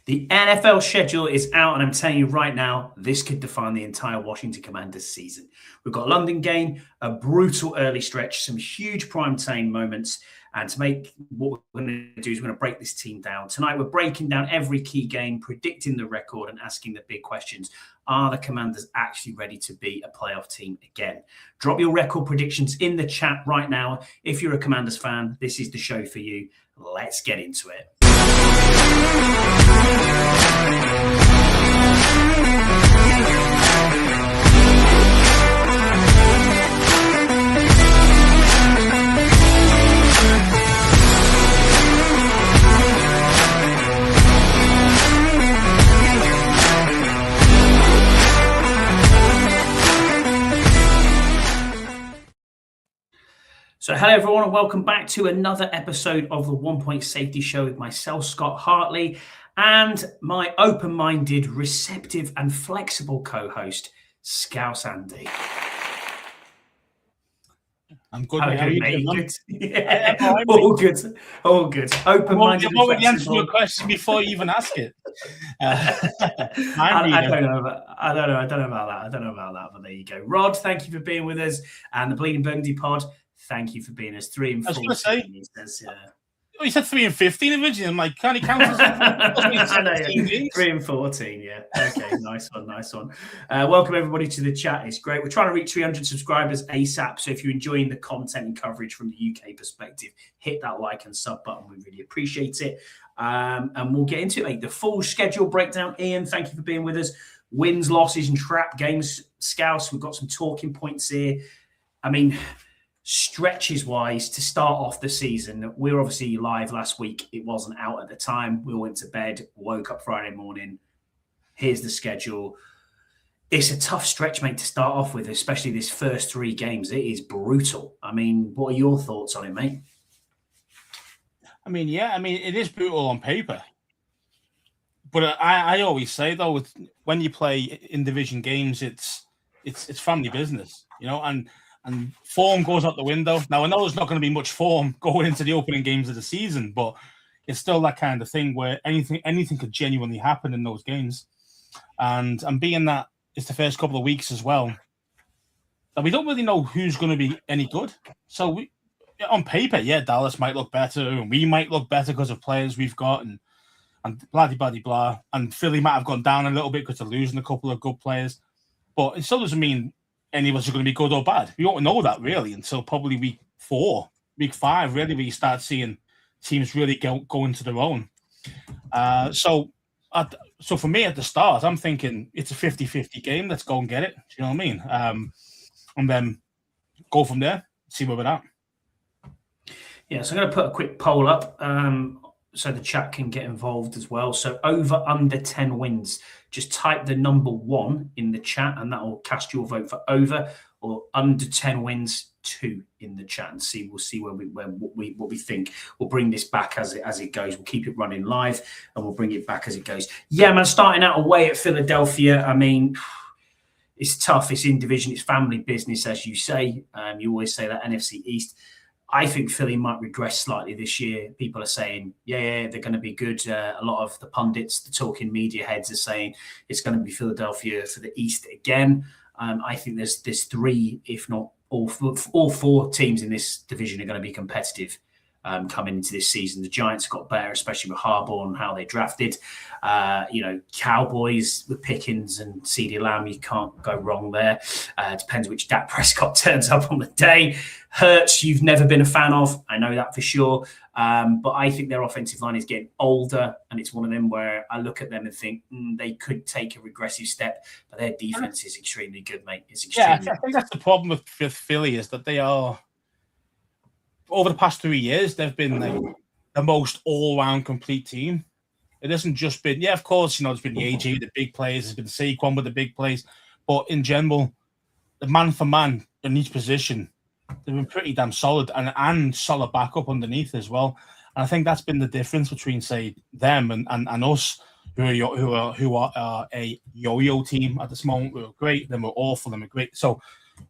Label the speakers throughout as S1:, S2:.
S1: The NFL schedule is out, and I'm telling you right now, this could define the entire Washington Commanders season. We've got a London game, a brutal early stretch, some huge primetime moments, and to make what we're going to do is we're going to break this team down. Tonight, we're breaking down every key game, predicting the record, and asking the big questions. Are the Commanders actually ready to be a playoff team again? Drop your record predictions in the chat right now. If you're a Commanders fan, this is the show for you. Let's get into it. So hello everyone and welcome back to another episode of the 1 Point Safety Show with myself, Scott Hartley, and my open-minded, receptive and flexible co-host, Scouse Andy.
S2: I'm good.
S1: How
S2: are you doing?
S1: Good? Yeah, all good. All good. Open-minded.
S2: I'm already answering your question before you even ask it.
S1: I don't know about that. But there you go. Rod, thank you for being with us, and the Bleeding Burgundy Pod. Thank you for being us 3 and 4.
S2: I was going to say, you said 3 and 15 originally. I'm like, can he count as
S1: 3 and 14? Yeah. Okay. Nice one. Welcome everybody to the chat. It's great. We're trying to reach 300 subscribers ASAP. So if you're enjoying the content and coverage from the UK perspective, hit that like and sub button. We really appreciate it. And we'll get into it, mate. The full schedule breakdown. Ian, thank you for being with us. Wins, losses, and trap games. Scouse, we've got some talking points here. I mean, stretches wise, to start off the season, we were obviously live last week. It wasn't out at the time. We all went to bed, woke up Friday morning. Here's the schedule. It's a tough stretch, mate, to start off with, especially this first 3 games. It is brutal. I mean, what are your thoughts on it, mate?
S2: It is brutal on paper. But I always say, though, when you play in division games, it's family business, and form goes out the window. Now, I know there's not going to be much form going into the opening games of the season, but it's still that kind of thing where anything could genuinely happen in those games. And being that it's the first couple of weeks as well, that we don't really know who's going to be any good. So on paper, Dallas might look better, and we might look better because of players we've got, and blah. And Philly might have gone down a little bit because they're losing a couple of good players. But it still doesn't mean any of us are going to be good or bad. We won't know that really until probably week 5, really, where you start seeing teams really go into their own. So for me at the start, I'm thinking it's a 50-50 game. Let's go and get it. Do you know what I mean? And then go from there, see where we're at.
S1: Yeah, so I'm going to put a quick poll up so the chat can get involved as well. So over under 10 wins. Just type the number 1 in the chat and that will cast your vote for over, or under 10 wins 2 in the chat, and we'll see what we think. We'll bring this back as it goes. We'll keep it running live and we'll bring it back as it goes. Yeah, man, starting out away at Philadelphia. I mean, it's tough. It's in division. It's family business, as you say. You always say that NFC East. I think Philly might regress slightly this year. People are saying, they're going to be good. A lot of the pundits, the talking media heads are saying it's going to be Philadelphia for the East again. I think there's 3, if not all 4 teams in this division are going to be competitive coming into this season. The Giants got better, especially with Harbaugh and how they drafted. Cowboys with Pickens and CeeDee Lamb, you can't go wrong there. It depends which Dak Prescott turns up on the day. Hurts, you've never been a fan of. I know that for sure. But I think their offensive line is getting older, and it's one of them where I look at them and think they could take a regressive step, but their defense is extremely good, mate. It's extremely
S2: I think that's the problem with Philly, is that they are, over the past 3 years, they've been the most all-round complete team. It hasn't just been, of course, there's been the AJ, the big plays, there's been Saquon with the big plays, but in general, the man for man in each position, they've been pretty damn solid and solid backup underneath as well. And I think that's been the difference between, say, them and us, who are a yo-yo team at this moment. We're great, then we're awful, then we're great. So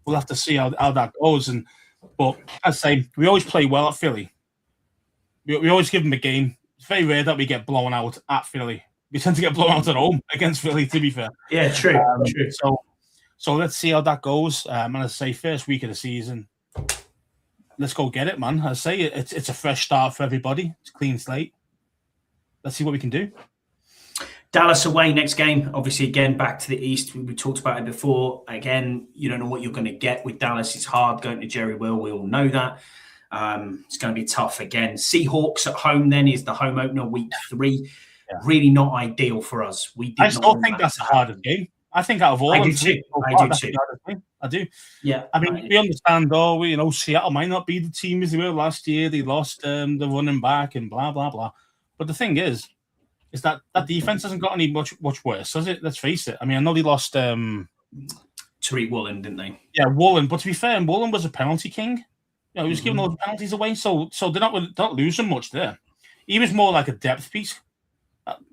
S2: we'll have to see how that goes. But as I say, we always play well at Philly. We always give them a game. It's very rare that we get blown out at Philly. We tend to get blown out at home against Philly, to be fair.
S1: Yeah, true. True.
S2: So let's see how that goes. And I say, first week of the season, let's go get it, man. I say it's a fresh start for everybody. It's a clean slate. Let's see what we can do.
S1: Dallas away next game. Obviously, again, back to the East. We talked about it before. Again, you don't know what you're going to get with Dallas. It's hard going to Jerry Will. We all know that. It's going to be tough again. Seahawks at home then is the home opener, week 3. Yeah. Really not ideal for us.
S2: I still think that's the hardest game. I think out of all,
S1: I do too.
S2: I do.
S1: Yeah.
S2: I mean, we understand, Seattle might not be the team as they were last year. They lost the running back and blah, blah, blah. But the thing is that defense hasn't got any much worse, has it? Let's face it. I mean, I know they lost Tariq
S1: Woolen, didn't they?
S2: Yeah, Woolen. But to be fair, Woolen was a penalty king. He was giving all the penalties away, so they're not losing much there. He was more like a depth piece.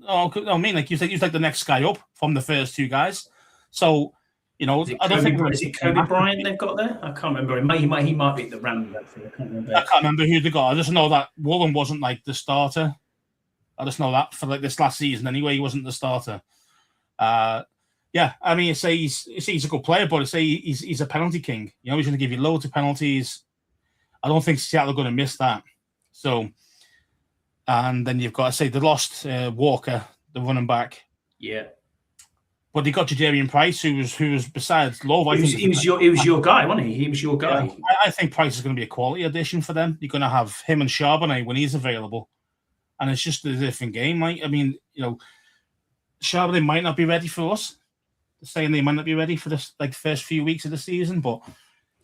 S2: I mean, like he was like the next guy up from the first 2 guys. So, I don't think
S1: is it Kobe Bryant they've got there? I can't remember. He might be the random. I
S2: can't remember who they got. I just know that Woolen wasn't like the starter. I just know that for like this last season anyway, he wasn't the starter. Yeah, I mean, he's a good player, but he's a penalty king. He's going to give you loads of penalties. I don't think Seattle are going to miss that. So, and then you've got they lost Walker, the running back.
S1: Yeah.
S2: But they got Jadarian Price, who was besides Love.
S1: He was your guy, wasn't he? He was your guy.
S2: Yeah, I think Price is going to be a quality addition for them. You're going to have him and Charbonnet when he's available, and it's just a different game. Right? I mean, Charbonnet might not be ready for us. They're saying they might not be ready for this first few weeks of the season, but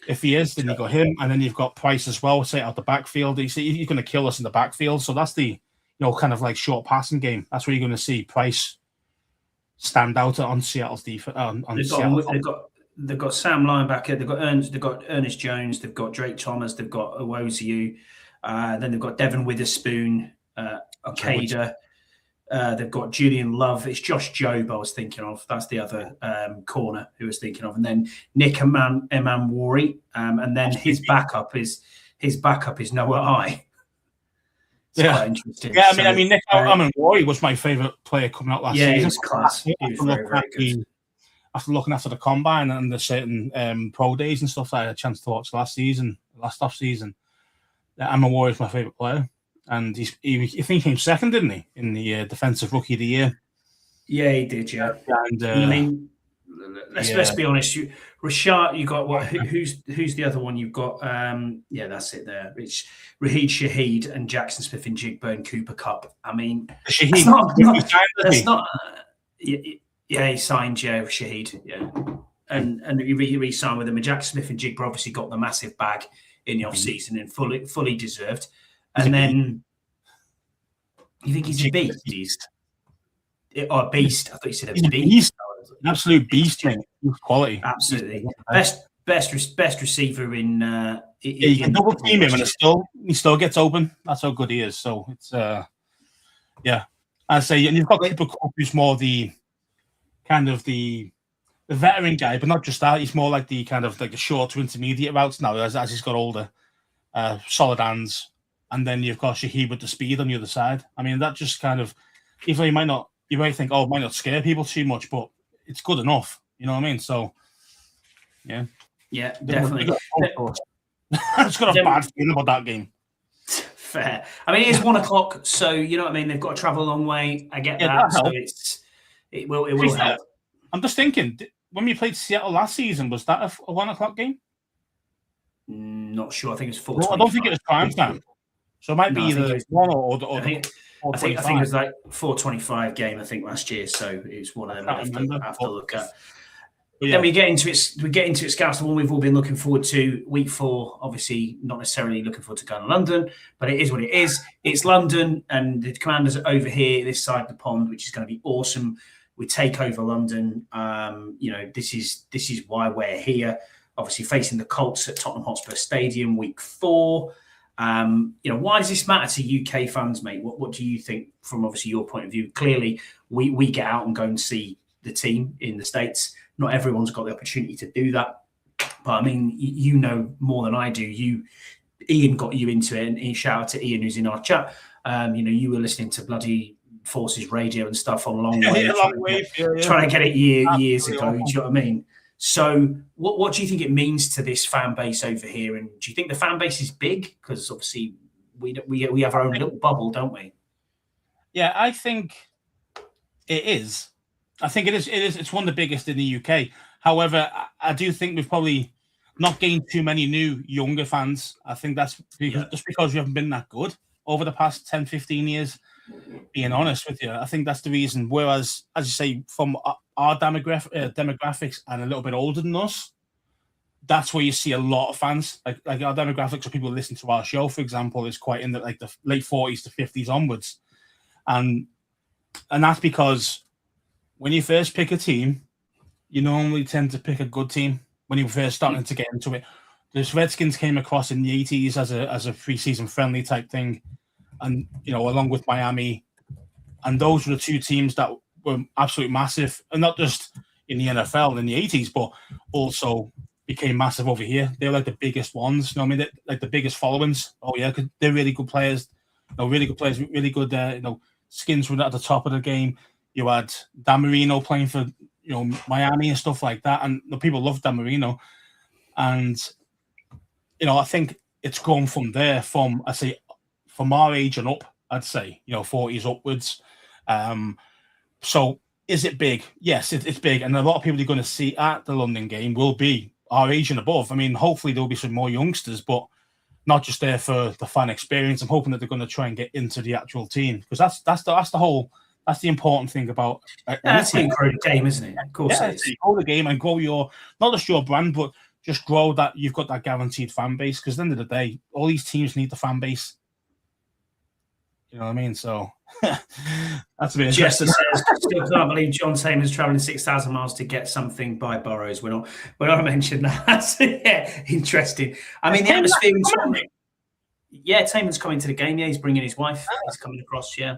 S2: if he is, then you've got him, and then you've got Price as well. Say out the backfield, he's going to kill us in the backfield. So that's the kind of like short passing game. That's where you're going to see Price stand out on Seattle's defense.
S1: They've got Sam linebacker. They've got Ernest Jones. They've got Drake Thomas. They've got Owoziu. Then they've got Devin Witherspoon, Okada. They've got Julian Love. It's Josh Jobe I was thinking of. That's the other corner who I was thinking of. And then Nick Emanwari. And then his backup is Noah I. It's quite interesting.
S2: Yeah, I mean, Nick Emanwari was my favourite player coming out last season.
S1: Yeah, he was class. He was very good.
S2: After looking after the combine and the certain pro days and stuff that I had a chance to watch last off season, Emanwari is my favourite player. And I think he came second, didn't he, in the Defensive Rookie of the Year?
S1: Yeah, he did. Yeah. And I mean, let's be honest. Rashad, you got what? Who's the other one? You've got that's it. There, it's Raheed Shaheed and Jackson Smith and Jigba and Cooper Kupp. I mean, that's not. He signed Shaheed. Yeah, and he re-signed with him. And Jackson Smith and Jigba obviously got the massive bag in the off season and fully deserved. And then you think he's a beast? A beast. I thought you said a beast.
S2: An absolute beast, mate. Quality.
S1: Absolutely. Best receiver in.
S2: You can double team him, and he still gets open. That's how good he is. So it's I'd say, and you've got Cooper Kupp, who's more the kind of the veteran guy, but not just that. He's more like the kind of like the short to intermediate routes now as he's got older. Solid hands. And then you've got Shaheed with the speed on the other side. I mean, that just kind of, even though you might think, it might not scare people too much, but it's good enough. You know what I mean? So, yeah.
S1: Yeah, definitely.
S2: It's got a bad feeling about that game.
S1: Fair. I mean, it is 1 o'clock, so you know what I mean? They've got to travel a long way. I get that. So it will help.
S2: I'm just thinking, when we played Seattle last season, was that a 1 o'clock game?
S1: Not sure. I think it was 4:25.
S2: I don't think it was prime time. So it might be either one or
S1: I think it was like 4:25 game. I think last year. So it's one of them. I have to look at. Yeah. Then we get into it. Scouse, the one we've all been looking forward to. Week 4, obviously not necessarily looking forward to going to London, but it is what it is. It's London, and the Commanders are over here, this side of the pond, which is going to be awesome. We take over London. This is why we're here. Obviously facing the Colts at Tottenham Hotspur Stadium, week 4. Why does this matter to UK fans, mate? What do you think from obviously your point of view? Clearly, we get out and go and see the team in the States. Not everyone's got the opportunity to do that. But I mean, you know more than I do. Ian got you into it, and shout out to Ian who's in our chat. You were listening to bloody Forces Radio and stuff on Long
S2: Yeah,
S1: Wave, trying to get it years ago. Do you know what I mean? So, what do you think it means to this fan base over here? And do you think the fan base is big? Because obviously we have our own little bubble, don't we?
S2: Yeah, I think it is. I think it is. It's one of the biggest in the UK. However, I do think we've probably not gained too many new younger fans. I think that's just because we haven't been that good over the past 10, 15 years. Being honest with you, I think that's the reason. Whereas, as you say, from our demographics and a little bit older than us, that's where you see a lot of fans. Like our demographics of people who listen to our show, for example, is quite in the late 40s to 50s onwards, and that's because when you first pick a team, you normally tend to pick a good team when you're first starting to get into it. The Redskins came across in the 80s as a preseason friendly type thing, and along with Miami, and those were the two teams that were absolutely massive, and not just in the NFL in the 80s, but also became massive over here. They're like the biggest ones. I mean, like the biggest followings. Oh yeah, because they're really good players. Really good players, really good. Skins were at the top of the game. You had Dan Marino playing for Miami and stuff like that, and the people loved Dan Marino. And I think it's gone from there. From our age and up, I'd say 40s upwards. So is it big? Yes, it's big, and a lot of people you're going to see at the London game will be our age and above. I mean, hopefully there'll be some more youngsters, but not just there for the fan experience. I'm hoping that they're going to try and get into the actual team, because that's the important thing about
S1: that's how you grow the game, isn't it? Of course, it is.
S2: Grow the game and grow not just your brand, but just grow that you've got that guaranteed fan base. Because at the end of the day, all these teams need the fan base. You know what I mean? So that's a bit
S1: interesting. Still can't believe John Taman's traveling 6,000 miles to get something by Burrows. We're not mentioning that. Yeah, interesting. I mean, the atmosphere. Taman's coming to the game. Yeah, he's bringing his wife. He's coming across. Yeah,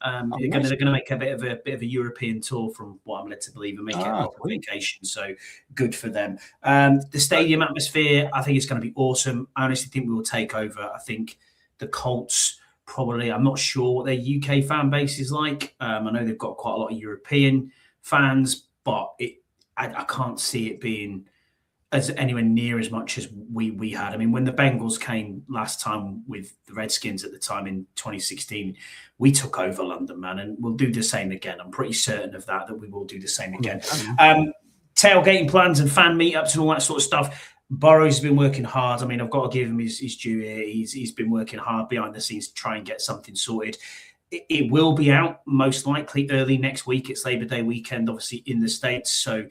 S1: they're going to make a bit of a European tour, from what I'm led to believe, and make it a vacation. So good for them. The stadium atmosphere, I think it's going to be awesome. I honestly think we will take over. I think the Colts. Probably, I'm not sure what their UK fan base is like. I know they've got quite a lot of European fans, but I can't see it being as anywhere near as much as we had. I mean, when the Bengals came last time with the Redskins at the time in 2016, we took over London, man, and we'll do the same again. I'm pretty certain of that we will do the same again. Tailgating plans and fan meetups and all that sort of stuff. Burrows has been working hard. I mean, I've got to give him his due here. He's been working hard behind the scenes to try and get something sorted. It will be out most likely early next week. It's Labor Day weekend, obviously, in the States. So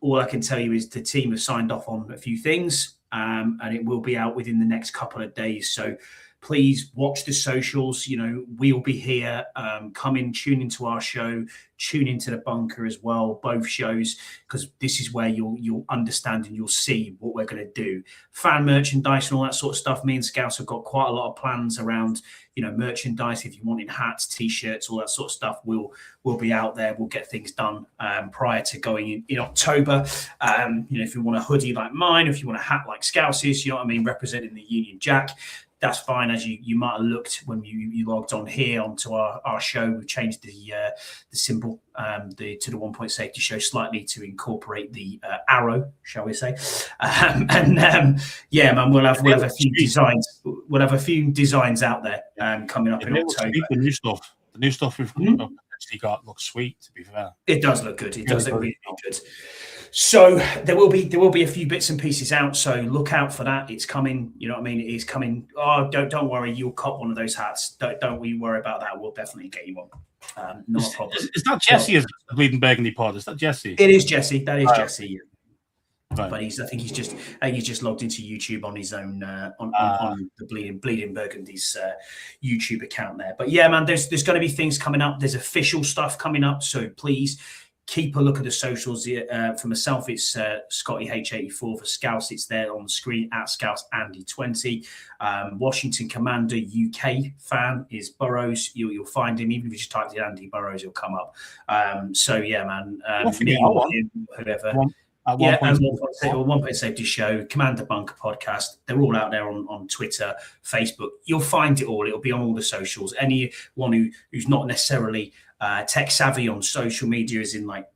S1: all I can tell you is the team have signed off on a few things, and it will be out within the next couple of days. So please watch the socials. We'll be here. Come in, tune into our show, tune into the bunker as well, both shows, because this is where you'll understand and you'll see what we're going to do. Fan merchandise and all that sort of stuff. Me and Scouse have got quite a lot of plans around, merchandise. If you're wanting hats, t-shirts, all that sort of stuff, we'll be out there. We'll get things done prior to going in October. If you want a hoodie like mine, if you want a hat like Scouse's, you know what I mean, representing the Union Jack, that's fine. As you might have looked when you logged on here onto our show, we've changed the symbol to the 1 Point Safety Show slightly to incorporate the arrow, shall we say? Yeah, man, we'll have a few designs. We'll have a few designs out there coming up in October.
S2: The new stuff we've actually got looks sweet. To be fair,
S1: it does look good. It does look really good. So there will be a few bits and pieces out. So look out for that. It's coming. You know what I mean? It is coming. Oh, don't worry. You'll cop one of those hats. Don't we worry about that. We'll definitely get you one. Not a problem.
S2: It's not Jesse as the Bleeding Burgundy pod. Is that Jesse?
S1: It is Jesse. That is Jesse. Right. But I think he's just logged into YouTube on his own on the Bleeding Burgundy's YouTube account there. But yeah, man, there's going to be things coming up. There's official stuff coming up. So please keep a look at the socials. For myself, it's Scotty H84. For Scouse, it's there on the screen at Scouse Andy 20. Washington Commander UK fan is Burrows. You'll find him. Even if you just type in Andy Burrows, he'll come up. So yeah, man. Me or him, whoever.
S2: at
S1: Yeah,
S2: One
S1: and One Point Safety Show, Commander Bunker Podcast. They're all out there on Twitter, Facebook. You'll find it all. It'll be on all the socials. Anyone who's not necessarily tech savvy on social media, is in like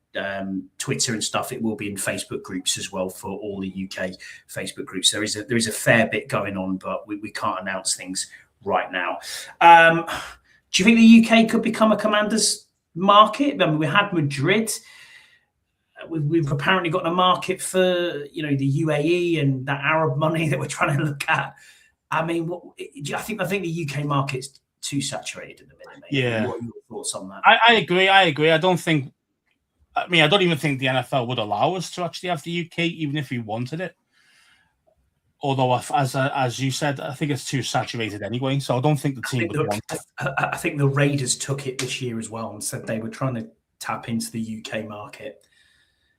S1: Twitter and stuff, it will be in Facebook groups as well for all the UK Facebook groups. There is a fair bit going on, but we can't announce things right now. Do you think the UK could become a Commanders market? I mean, we had Madrid. We've apparently got a market for the UAE and that Arab money that we're trying to look at. I mean, I think the UK market's too saturated at the minute. Mate.
S2: Yeah.
S1: What are your thoughts on that?
S2: I agree. I don't even think the NFL would allow us to actually have the UK, even if we wanted it. Although, as you said, I think it's too saturated anyway. So I don't think the team would want it.
S1: I think the Raiders took it this year as well and said they were trying to tap into the UK market.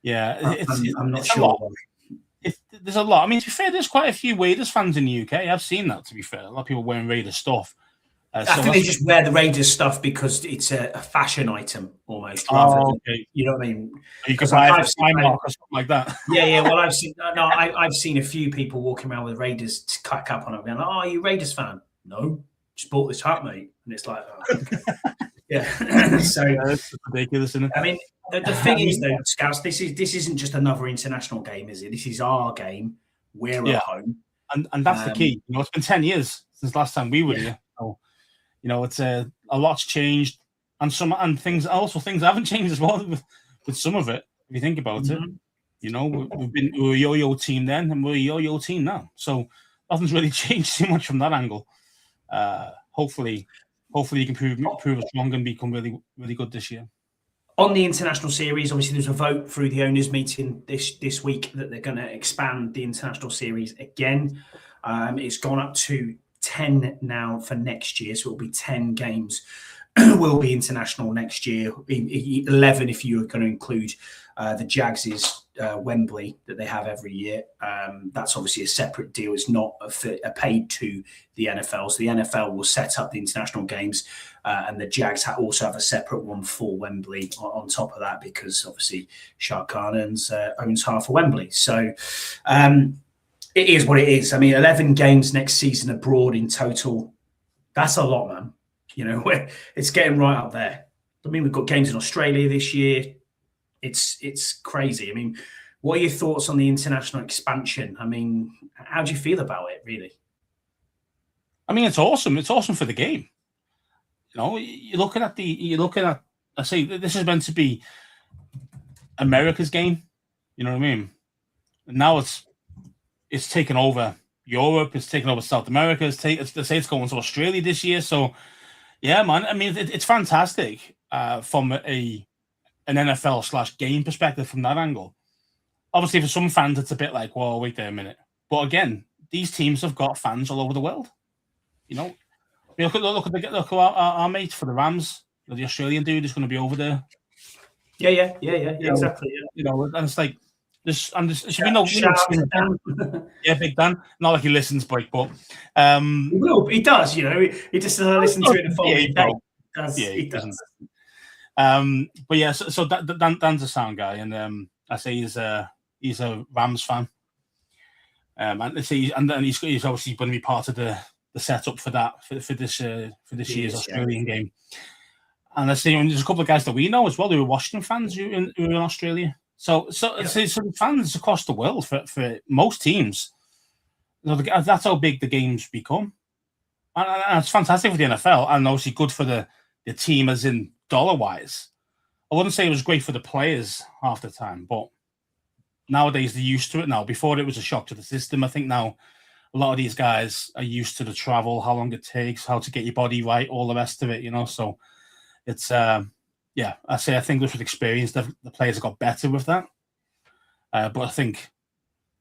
S2: Yeah,
S1: I'm not sure.
S2: There's a lot. I mean, to be fair, there's quite a few Raiders fans in the UK. I've seen that, to be fair. A lot of people wearing Raiders stuff.
S1: I think they just wear the Raiders stuff because it's a fashion item almost. Rather than, you know what I mean?
S2: You could buy a sign mark or something like that.
S1: Yeah. Well, I've seen a few people walking around with Raiders cut up on it, going, "Oh, are you a Raiders fan?" No, just bought this hat, mate. And it's like, oh, okay. Yeah. So
S2: that's ridiculous, isn't it?
S1: I mean, the thing is, though, Scouse, this isn't just another international game, is it? This is our game. We're at home,
S2: and that's the key. It's been 10 years since last time we were here. So, it's a lot's changed, and things haven't changed as well with some of it. If you think about it, we were a yo-yo team then, and we're a yo-yo team now. So nothing's really changed too much from that angle. Hopefully you can prove us wrong and become really, really good this year.
S1: On the international series, obviously there's a vote through the owners' meeting this week that they're going to expand the international series again. It's gone up to 10 now for next year, so it'll be 10 games will be international next year. 11 if you're going to include the Jags' Wembley that they have every year. That's obviously a separate deal. It's not paid to the NFL. So the NFL will set up the international games, and the Jags also have a separate one for Wembley on top of that, because obviously Shah Khan owns half of Wembley. So it is what it is. I mean, 11 games next season abroad in total. That's a lot, man. It's getting right up there. I mean, we've got games in Australia this year. It's crazy. I mean, what are your thoughts on the international expansion? I mean, how do you feel about it, really?
S2: I mean, it's awesome. It's awesome for the game. You're looking at. I say this is meant to be America's game. You know what I mean? And now it's taken over Europe. It's taken over South America. They say it's going to Australia this year. So, yeah, man. I mean, it's fantastic from an NFL/game perspective from that angle. Obviously, for some fans, it's a bit like, well, wait there a minute. But again, these teams have got fans all over the world. Look at our mate for the Rams, the Australian dude is going to be over there.
S1: Yeah, exactly. Yeah.
S2: And it's like this, and there should be no. Yeah, Big Dan. Not like he listens, but
S1: he will. He does. He just doesn't listen to it the following day. He does.
S2: But yeah, so Dan's a sound guy, and I say he's a Rams fan. And he's obviously going to be part of the setup for that for this year's Australian game. And I see there's a couple of guys that we know as well who are Washington fans who are in Australia. So fans across the world for most teams. That's how big the games become, and it's fantastic for the NFL, and obviously good for the team as in dollar wise. I wouldn't say it was great for the players half the time, but nowadays they're used to it now. Before it was a shock to the system. I think now a lot of these guys are used to the travel, how long it takes, how to get your body right, all the rest of it, So it's I think with experience the players have got better with that. But I think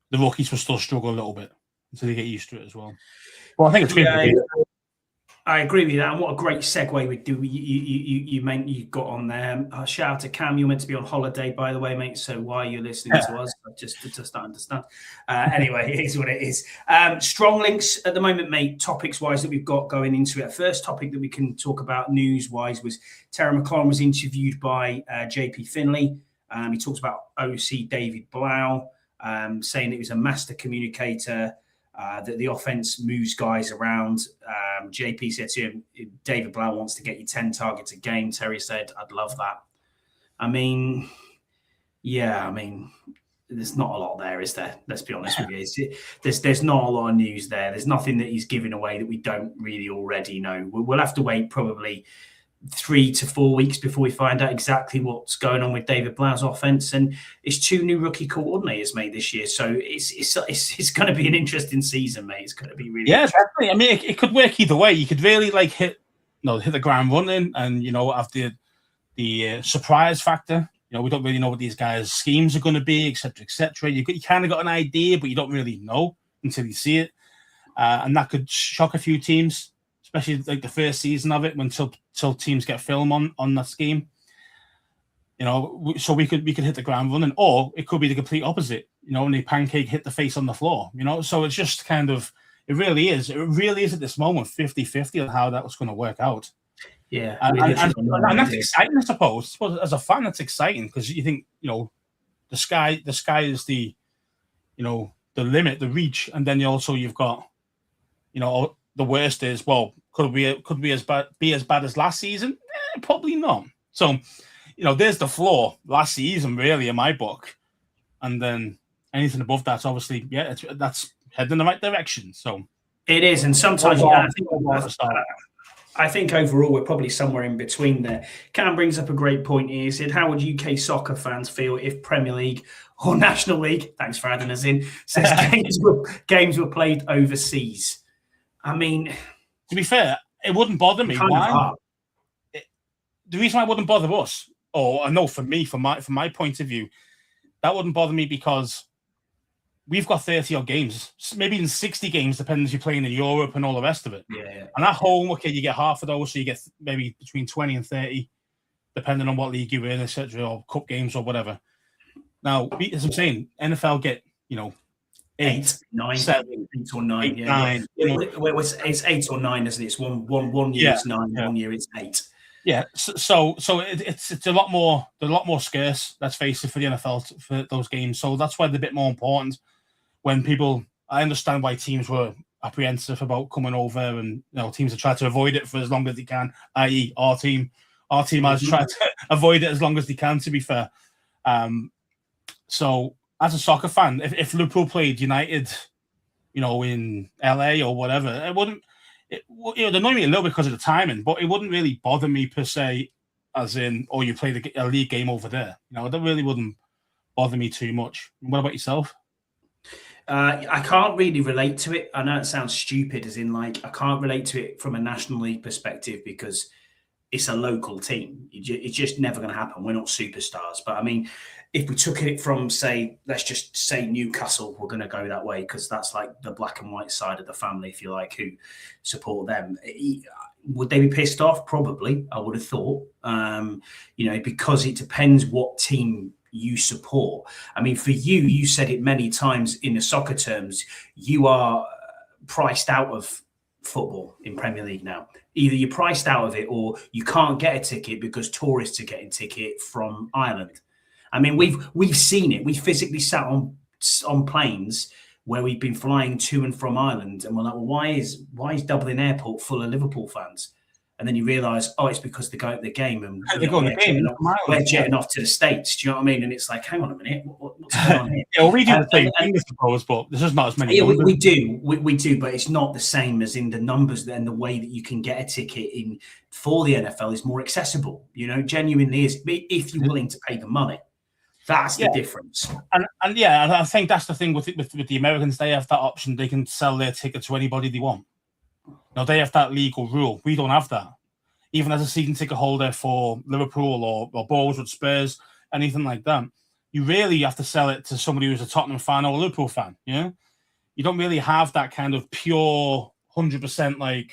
S2: the rookies will still struggle a little bit until they get used to it as well. Well, I think it's great.
S1: I agree with that, and what a great segue we do. You got on there. Shout out to Cam. You're meant to be on holiday, by the way, mate. So why are you listening to us? Just don't understand. Anyway, it is what it is. Strong links at the moment, mate. Topics wise that we've got going into it. First topic that we can talk about news wise was Terry McLaurin was interviewed by JP Finley He talks about OC David Blau, saying that he was a master communicator, that the offense moves guys around. JP said to him, David Blau wants to get you 10 targets a game. Terry said, I'd love that. I mean, there's not a lot there, is there? Let's be honest with you. There's not a lot of news there. There's nothing that he's giving away that we don't really already know. We'll have to wait probably 3 to 4 weeks before we find out exactly what's going on with David Blau's offense. And it's 2 new rookie coordinators, mate, this year. So it's going to be an interesting season, mate. It's going to be really
S2: definitely. I mean, it could work either way. You could really hit the ground running, and have the surprise factor. We don't really know what these guys' schemes are going to be, etc., etc. You kind of got an idea, but you don't really know until you see it, and that could shock a few teams, especially the first season of it, until teams get film on that scheme. So we could hit the ground running, or it could be the complete opposite. And the pancake hit the face on the floor. So it's just kind of it really is at this moment 50-50 on how that was going to work out.
S1: Yeah,
S2: and that's exciting, I suppose. As a fan, that's exciting because you think the sky is the the limit, the reach, and then you've got the worst is could be as bad as last season? Probably not. So there's the floor last season, really, in my book, and then anything above that's obviously that's heading in the right direction. So
S1: it is, and sometimes I think overall we're probably somewhere in between there. Cam brings up a great point here. He said, how would UK soccer fans feel if Premier League or National League, thanks for adding us in, says games were played overseas? I mean,
S2: to be fair, it wouldn't bother me. Why? The reason why it wouldn't bother us, or I know for me, from my point of view, that wouldn't bother me because we've got 30 odd games, maybe even 60 games, depending if you're playing in Europe and all the rest of it.
S1: Yeah.
S2: And at home, you get half of those, so you get maybe between 20 and 30, depending on what league you're in, etc., or cup games or whatever. Now, as I'm saying, NFL get 8, 9,
S1: 7, 8 or 9,
S2: 8, 9.
S1: It's 8 or 9, isn't it? It's one year it's 9, 1 year it's 8.
S2: Yeah, so it's a lot more scarce. Let's face it, for the NFL for those games. So that's why they're a bit more important. When I understand why teams were apprehensive about coming over, and teams have tried to avoid it for as long as they can. I.e., our team has tried to avoid it as long as they can. To be fair, so as a soccer fan, if Liverpool played United, in LA or whatever, it wouldn't. It annoyed me a little bit because of the timing, but it wouldn't really bother me per se, as in, you played a league game over there. That really wouldn't bother me too much. What about yourself?
S1: I can't really relate to it. I know it sounds stupid, as in I can't relate to it from a National League perspective because it's a local team. It's just never going to happen. We're not superstars. But I mean, if we took it from, let's just say Newcastle, we're going to go that way because that's like the black and white side of the family, if you like, who support them. Would they be pissed off? Probably, I would have thought. Because it depends what team you support. I mean, for you said it many times in the soccer terms, you are priced out of football in Premier League now. Either you're priced out of it or you can't get a ticket because tourists are getting ticket from Ireland. I mean, we've seen it. We physically sat on planes where we've been flying to and from Ireland, and we're like, well, why is Dublin Airport full of Liverpool fans? And then you realise, it's because they go at the game and we're jetting off to the States. Do you know what I mean? And it's like, hang on a minute, what's going on here?
S2: Yeah, we do the same thing, I suppose, but there's just not as many.
S1: Yeah, we do, but it's not the same as in the numbers and the way that you can get a ticket in for the NFL is more accessible. Genuinely is, if you're willing to pay the money. That's the difference.
S2: And I think that's the thing with the Americans. They have that option. They can sell their ticket to anybody they want. They have that legal rule. We don't have that. Even as a season ticket holder for Liverpool or Bournemouth, Spurs, anything like that, you really have to sell it to somebody who's a Tottenham fan or a Liverpool fan. You don't really have that kind of pure 100%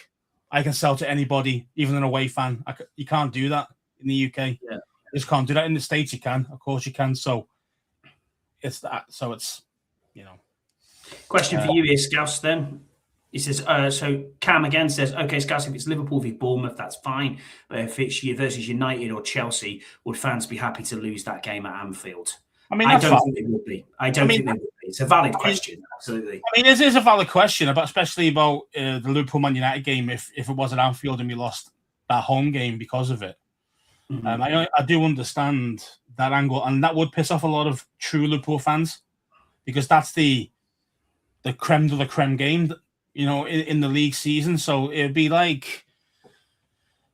S2: I can sell to anybody, even an away fan. You can't do that in the UK.
S1: Yeah.
S2: You just can't do that. In the States, you can. Of course, you can. So it's that. So it's,
S1: Question for you here, Scouse, then. He says, so Cam again says, okay, Scouse, if it's Liverpool v Bournemouth, that's fine. But if it's versus United or Chelsea, would fans be happy to lose that game at Anfield?
S2: I mean,
S1: I don't think they would be. I don't think they would be. It's a valid question, absolutely.
S2: I mean, it is a valid question, especially about the Liverpool Man United game. If it was at Anfield and we lost that home game because of it, I do understand that angle, and that would piss off a lot of true Liverpool fans because that's the creme de la creme game, in the league season. So it'd be like,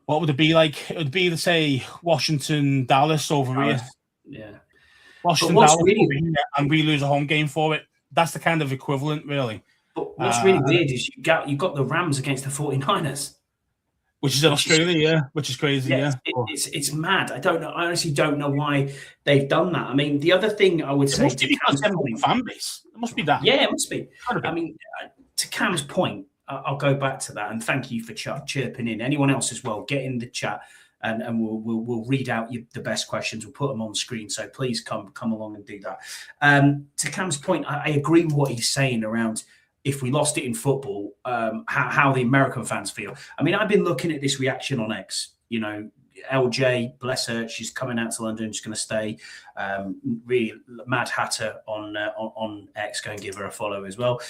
S2: what would it be like? It would be, let's say, Washington Dallas over here.
S1: Yeah.
S2: Washington Dallas over here, and we lose a home game for it. That's the kind of equivalent, really.
S1: But what's really weird is you got the Rams against the 49ers.
S2: Which is in Australia, which is crazy,
S1: It's mad. I don't know. I honestly don't know why they've done that. I mean, the other thing I would say to Cam's point,
S2: fan base. It must be that.
S1: Yeah, it must be. I mean, to Cam's point, I'll go back to that, and thank you for chirping in. Anyone else as well, get in the chat, and we'll read out the best questions. We'll put them on screen, so please come along and do that. To Cam's point, I agree with what he's saying around, if we lost it in football, how the American fans feel. I mean, I've been looking at this reaction on X. LJ, bless her, she's coming out to London. She's going to stay. Really, Mad Hatter on X, go and give her a follow as well.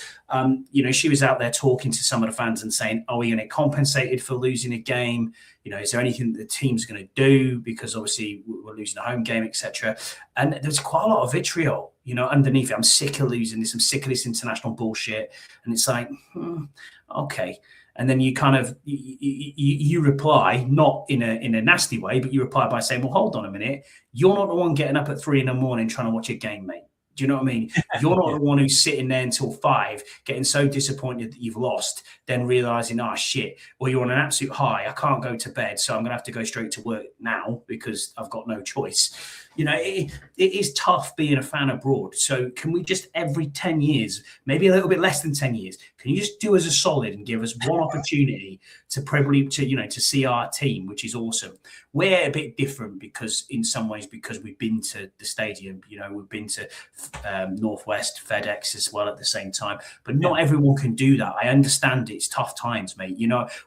S1: She was out there talking to some of the fans and saying, "Are we going to get compensated for losing a game? Is there anything that the team's going to do? Because obviously we're losing a home game, etc." And there's quite a lot of vitriol, underneath it. I'm sick of losing this. I'm sick of this international bullshit. And it's like, okay. And then you kind of you reply, not in a nasty way, but you reply by saying, "Well, hold on a minute. You're not the one getting up at 3 a.m. trying to watch a game, mate. Do you know what I mean? You're not the one who's sitting there until 5, getting so disappointed that you've lost, then realizing, shit, or you're on an absolute high. I can't go to bed, so I'm going to have to go straight to work now because I've got no choice." It is tough being a fan abroad. So can we just every 10 years, maybe a little bit less than 10 years, can you just do us a solid and give us one opportunity to see our team, which is awesome. We're a bit different because we've been to the stadium, we've been to Northwest FedEx as well at the same time, but not everyone can do that. I understand it's tough times, mate.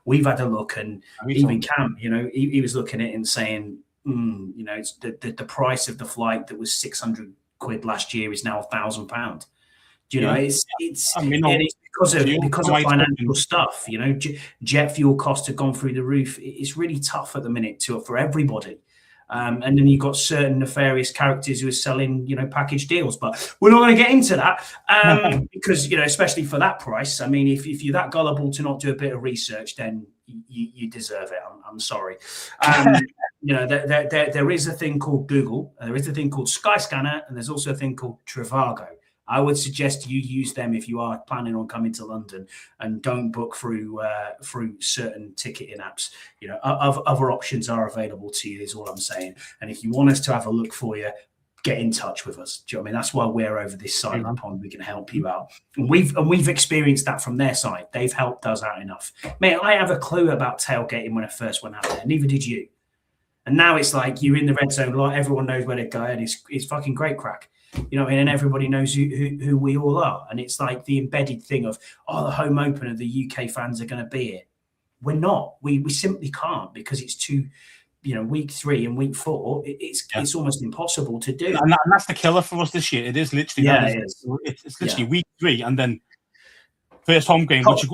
S1: We've had a look, and even Cam, he was looking at it and saying, it's the price of the flight that was £600 last year is now £1,000. It's because of financial stuff. Jet fuel costs have gone through the roof. It's really tough at the minute for everybody. And then you've got certain nefarious characters who are selling, package deals. But we're not going to get into that because, especially for that price. I mean, if you're that gullible to not do a bit of research, then you deserve it. I'm sorry. There is a thing called Google. There is a thing called Skyscanner, and there's also a thing called Trivago. I would suggest you use them if you are planning on coming to London, and don't book through certain ticketing apps. Other options are available to you, is all I'm saying. And if you want us to have a look for you, get in touch with us. Do you know what I mean? That's why we're over this side of the pond. We can help you out. And we've experienced that from their side. They've helped us out enough. Mate, I have a clue about tailgating when I first went out there. Neither did you. And now it's like you're in the red zone, like everyone knows where to go, and it's fucking great crack. And everybody knows who we all are. And it's like the embedded thing of, the home opener, the UK fans are going to be here. We're not. We simply can't, because it's too, week 3 and week 4, it's almost impossible to do.
S2: And that's the killer for us this year. It is literally it's literally week 3 and then first home game, which is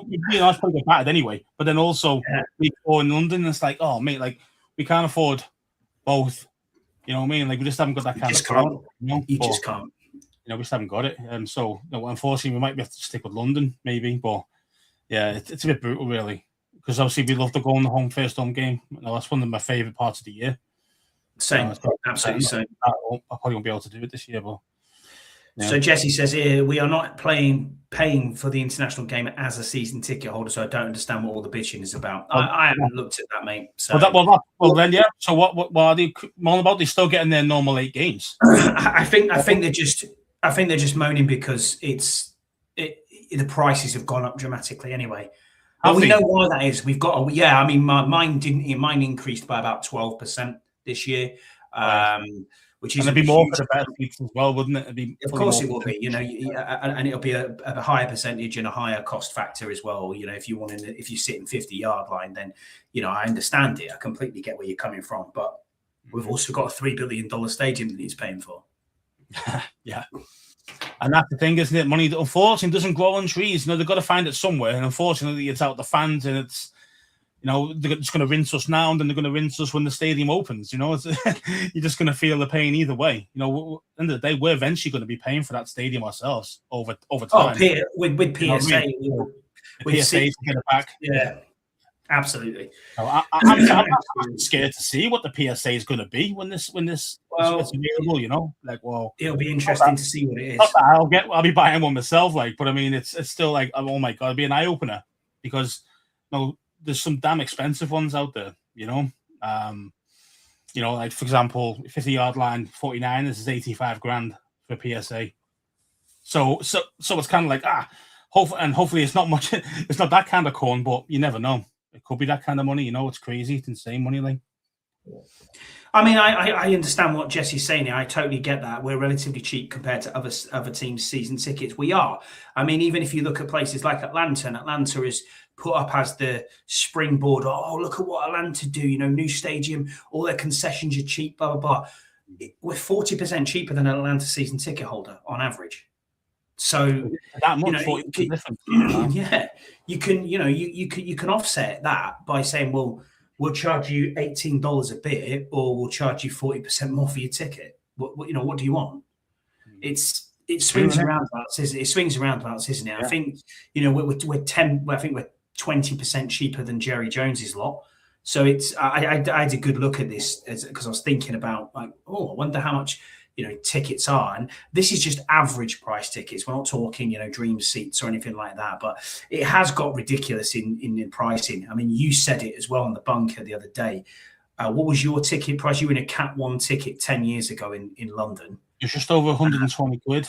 S2: probably battered anyway. But then also week 4 in London, it's like, mate, like we can't afford both. You know what I mean? Like we just haven't got that kind of crowd.
S1: You just can't.
S2: We just haven't got it. So unfortunately, we might have to stick with London, maybe. But yeah, it's a bit brutal, really. Because obviously we love to go on the first home game. That's one of my favourite parts of the year.
S1: Same, absolutely same.
S2: I probably won't be able to do it this year, but. Yeah.
S1: So Jesse says here, we are not paying for the international game as a season ticket holder, so I don't understand what all the bitching is about. I haven't looked at that, mate. So
S2: then, yeah. So what are they all about? They're still getting their normal 8 games.
S1: I think they're just moaning because the prices have gone up dramatically anyway. But we know why that is. We've got mine increased by about 12% this year. which is
S2: and it'd be more for the better seats as well, wouldn't it?
S1: Of course it will be, and it'll be a higher percentage and a higher cost factor as well. If you sit in 50-yard line, then I understand it. I completely get where you're coming from, but we've also got a $3 billion stadium that he's paying for.
S2: Yeah. And that's the thing, isn't it? Money, unfortunately, doesn't grow on trees. They've got to find it somewhere. And unfortunately, it's out the fans, and it's, they're just going to rinse us now, and then they're going to rinse us when the stadium opens. You're just going to feel the pain either way. At the end of the day, we're eventually going to be paying for that stadium ourselves over time.
S1: With PSA,
S2: PSA to get it back.
S1: Yeah. Absolutely.
S2: I'm scared to see what the PSA is going to be when this is available.
S1: It'll be interesting to see what it is.
S2: I'll be buying one myself, but I mean, it's still like, oh my god, it'll be an eye opener because there's some damn expensive ones out there. Like for example, 50-yard line 49 is 85 grand for PSA. So it's kind of like hopefully it's not much. It's not that kind of corn, but you never know. It could be that kind of money, it's crazy. It's insane money, like.
S1: I mean, I understand what Jesse's saying here. I totally get that. We're relatively cheap compared to other teams' season tickets. We are. I mean, even if you look at places like Atlanta, and Atlanta is put up as the springboard. Oh, look at what Atlanta do. New stadium, all their concessions are cheap, blah, blah, blah. We're 40% cheaper than an Atlanta season ticket holder on average. So
S2: that much,
S1: you can offset that by saying, well, we'll charge you $18 a beer, or we'll charge you 40% more for your ticket. What do you want? It swings around about, isn't it? It swings around about, isn't it? Yeah. I think we're 20% cheaper than Jerry Jones's lot. So I had a good look at this because I was thinking about I wonder how much tickets are, and this is just average price tickets. We're not talking dream seats or anything like that, but it has got ridiculous in pricing. I mean, you said it as well on the bunker the other day. What was your ticket price? You were in a Cat 1 ticket 10 years ago in London.
S2: It's just over 120 quid.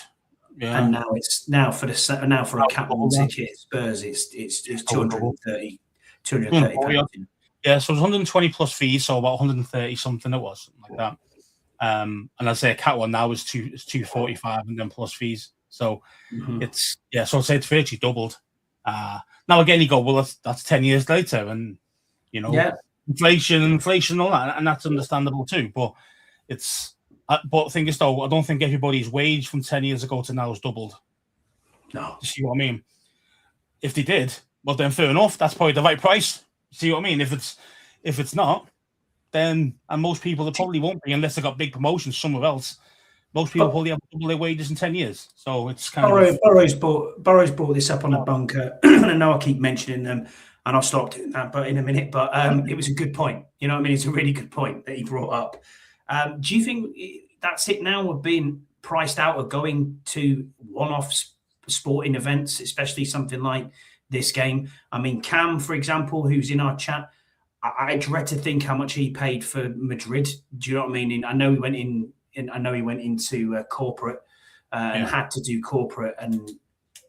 S2: Yeah,
S1: and now for a Cat 1 ticket Spurs, it's 230 pounds.
S2: Yeah, so it was 120 plus fees, so about 130 something it was, like that. And I'd say a Cat 1 now is 245 and then plus fees. So so I'd say it's virtually doubled. Now again, you go, well, that's 10 years later, and inflation and all that, and that's understandable too. But the thing is, though, I don't think everybody's wage from 10 years ago to now has doubled.
S1: No,
S2: you see what I mean? If they did, well, then fair enough. That's probably the right price. See what I mean? If it's not, then, and most people, it probably won't be unless they got big promotions somewhere else. Most people probably have double their wages in 10 years. So it's kind of...
S1: Burrow's brought this up on a bunker. And I know I keep mentioning them, and I'll stop doing that but in a minute. But it was a good point. You know what I mean? It's a really good point that he brought up. Do you think that's it now? We're being priced out of going to one-off sporting events, especially something like this game? I mean, Cam, for example, who's in our chat, I dread to think how much he paid for Madrid. Do you know what I mean? I know he went into corporate and had to do corporate, and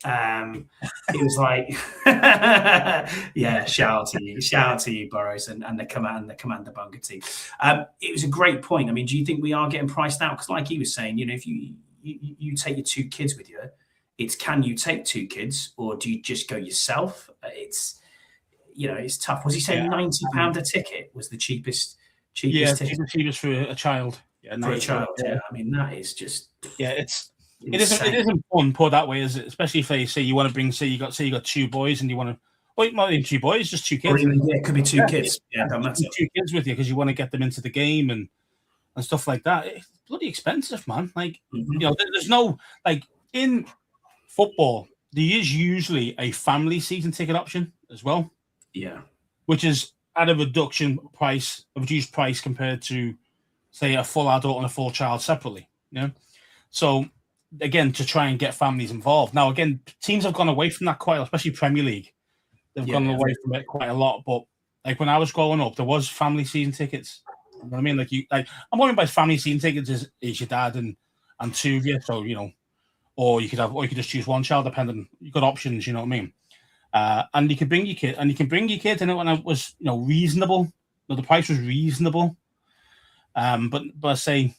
S1: it was like, shout out to you, Burrows, and the Commander Bunker team. It was a great point. I mean, do you think we are getting priced out? Because, like he was saying, if you take your 2 kids with you, it's can you take 2 kids, or do you just go yourself? It's tough. Was he saying £90 a ticket was the cheapest ticket?
S2: Cheapest for a child. Yeah,
S1: for a child. Yeah, I mean that is just.
S2: Yeah, it isn't fun put that way, is it? Especially if they say you want to bring, say you got 2 boys and you want to. Well, not even 2 boys, just 2 kids.
S1: Or even, it could be 2 kids. Yeah, don't matter.
S2: 2 kids with you because you want to get them into the game and stuff like that. It's bloody expensive, man. Like there's no in football. There is usually a family season ticket option as well.
S1: Yeah,
S2: which is at a reduced price compared to, say, a full adult and a full child separately. So again, to try and get families involved. Now, again, teams have gone away from that quite, especially Premier League. They've gone away from it quite a lot. But when I was growing up, there was family season tickets. You know what I mean? I'm wondering by family season tickets is your dad and 2 of you. So or you could just choose one child, depending. You got options. You know what I mean? And you can bring your kid, and it when it was reasonable. The price was reasonable. But I say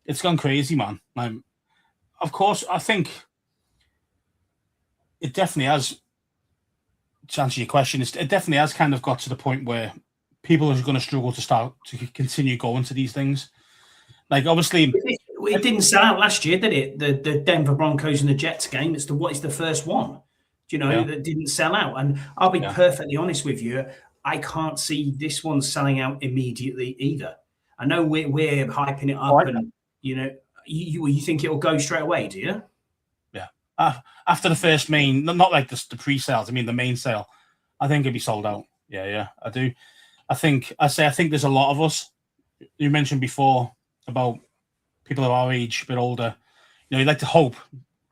S2: it's gone crazy, man. Of course, I think it definitely has. To answer your question, it definitely has kind of got to the point where people are going to struggle to continue going to these things. Like, obviously,
S1: it didn't sell out last year, did it? The Denver Broncos and the Jets game. It's the first one, that didn't sell out. And I'll be perfectly honest with you, I can't see this one selling out immediately either. I know we're hyping it up, and you think it'll go straight away, do you?
S2: Yeah. After the first main, not like the pre-sales. I mean, the main sale, I think it'd be sold out. Yeah, I do. I think there's a lot of us. You mentioned before about people of our age, a bit older. You like to hope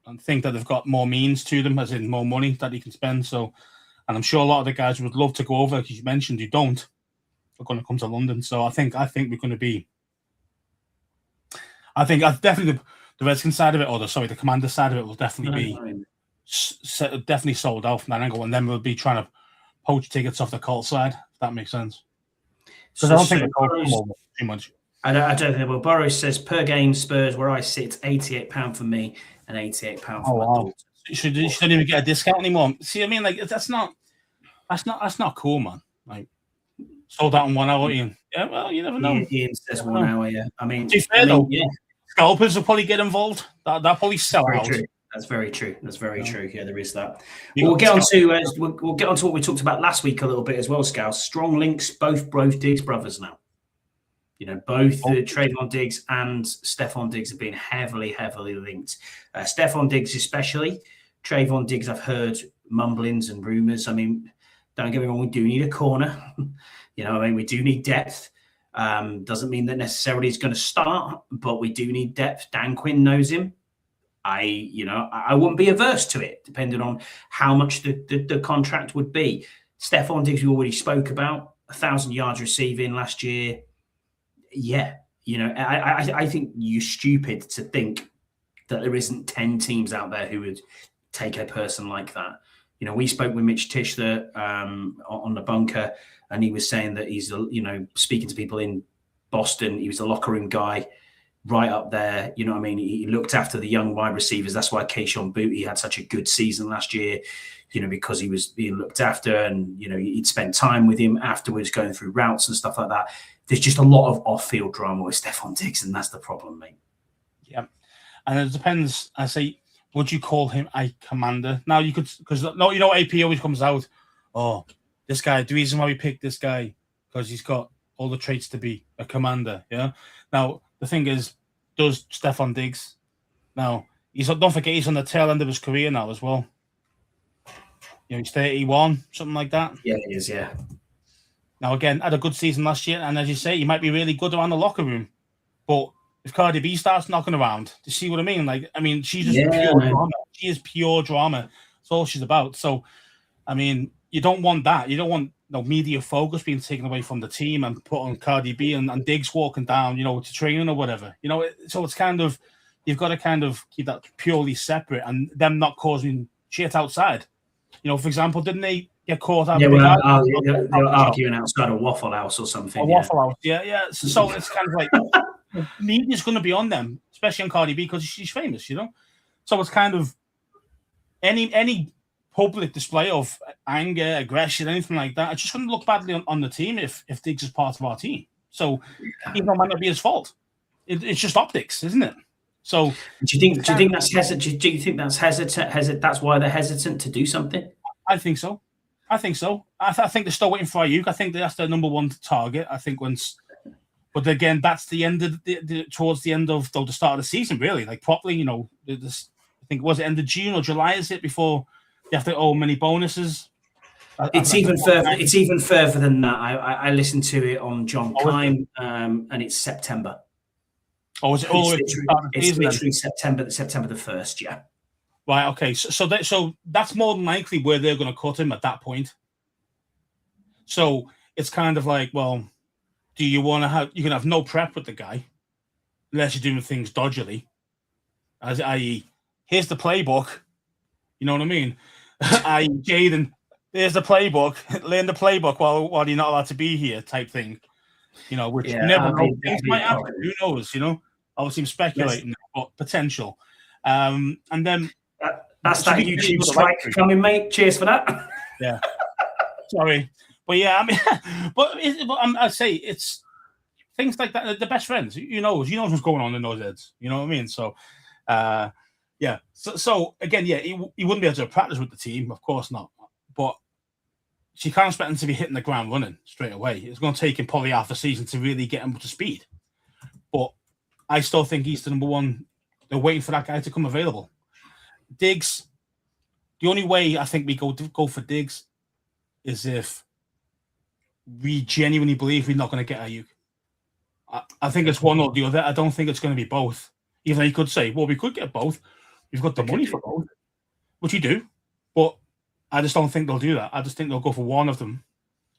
S2: and think that they've got more means to them, as in more money that you can spend. So, and I'm sure a lot of the guys would love to go over, because you mentioned you don't. We're going to come to London, so I think we're going to be. I think definitely the Redskins side of it, or the Commander side of it, will definitely be definitely sold out from that angle, and then we'll be trying to poach tickets off the Colts side, if that makes sense. Because I don't think the Colts come over too much.
S1: I don't think they will. Boris says per game Spurs, where I sit, £88 for me and £88 for my daughter.
S2: You shouldn't even get a discount anymore. See, I mean, like that's not cool, man. Like sold out in 1 hour, Ian. Yeah, well, you never know.
S1: Ian says 1 hour. Yeah, I mean,
S2: yeah. Scalpers will probably get involved. That probably sell out.
S1: True. That's very true. That's very true. Yeah, there is that. We'll get on to what we talked about last week a little bit as well, Scouse. Strong links, both Diggs brothers now. Both Trayvon Diggs and Stephon Diggs have been heavily linked. Stephon Diggs especially. Trayvon Diggs, I've heard mumblings and rumors. I mean, don't get me wrong, we do need a corner. We do need depth. Doesn't mean that necessarily he's going to start, but we do need depth. Dan Quinn knows him. I wouldn't be averse to it, depending on how much the contract would be. Stephon Diggs, we already spoke about, 1,000 yards receiving last year. Yeah, I think you're stupid to think that there isn't 10 teams out there who would take a person like that. We spoke with Mitch Tisch on the bunker, and he was saying that he's, speaking to people in Boston, he was a locker room guy right up there. You know what I mean? He looked after the young wide receivers. That's why Kayshon Boutte had such a good season last year, because he was being looked after, and, he'd spent time with him afterwards going through routes and stuff like that. There's just a lot of off-field drama with Stephon Diggs, and that's the problem, mate.
S2: Yeah. And it depends. I say, would you call him a commander? Now you could, because AP always comes out, this guy, the reason why we picked this guy, because he's got all the traits to be a commander. Yeah. Now, the thing is, does Stephon Diggs? Now, don't forget, he's on the tail end of his career now as well. He's 31, something like that.
S1: Yeah, he is, yeah.
S2: Now, again, had a good season last year, and as you say, he might be really good around the locker room. But if Cardi B starts knocking around, do you see what I mean? She's just pure drama. She is pure drama. That's all she's about. So, I mean, you don't want that. You don't want media focus being taken away from the team and put on Cardi B and Diggs walking down, to training or whatever. So it's kind of, you've got to kind of keep that purely separate and them not causing shit outside. For example, didn't they get caught out?
S1: Yeah, well, they were arguing outside a Waffle House or something.
S2: Waffle House, yeah. So it's kind of like media's going to be on them, especially on Cardi B, because she's famous, So it's kind of any public display of anger, aggression, anything like that, it's just going to look badly on the team if Diggs is part of our team. So even though it might not be his fault, it's just optics, isn't it? So
S1: do you think that's hesitant? Do you think that's hesitant? That's why they're hesitant to do something?
S2: I think so. I think they're still waiting for Ayuk. I think that's their number one target. I think but again, that's the end of towards the end of the start of the season, really, like properly. I think was it end of June or July? Is it before you have to many bonuses?
S1: It's even further. It's even further than that. I listened to it on John Kime, and it's September. Oh, is it all? It's literally September the 1st. Yeah.
S2: Right. Okay. So that's more than likely where they're going to cut him at that point. So it's kind of like, well, do you want to have? You can have no prep with the guy, unless you're doing things dodgily, i.e., here's the playbook. You know what I mean? I Jayden, there's the playbook. Learn the playbook while you're not allowed to be here, type thing. which
S1: Yeah,
S2: you never
S1: that'd
S2: know.
S1: be
S2: Things
S1: a
S2: might happen.
S1: problem.
S2: Who knows? Obviously I'm speculating, but potential. And then
S1: That's that YouTube
S2: the
S1: strike coming, mate. Cheers for that.
S2: Yeah. Sorry, but yeah, I mean, I say it's things like that. The best friends, you knows what's going on in those heads. You know what I mean? So, yeah. So again, yeah, he wouldn't be able to practice with the team, of course not. But she can't expect him to be hitting the ground running straight away. It's going to take him probably half a season to really get him up to speed. But I still think he's the number one. They're waiting for that guy to come available. Diggs, the only way I think we go for Diggs is if we genuinely believe we're not going to get Ayuk. I think it's one or the other. I don't think it's going to be both. Even though you could say, well, we could get both. We've got the money for both, which you do. But I just don't think they'll do that. I just think they'll go for one of them.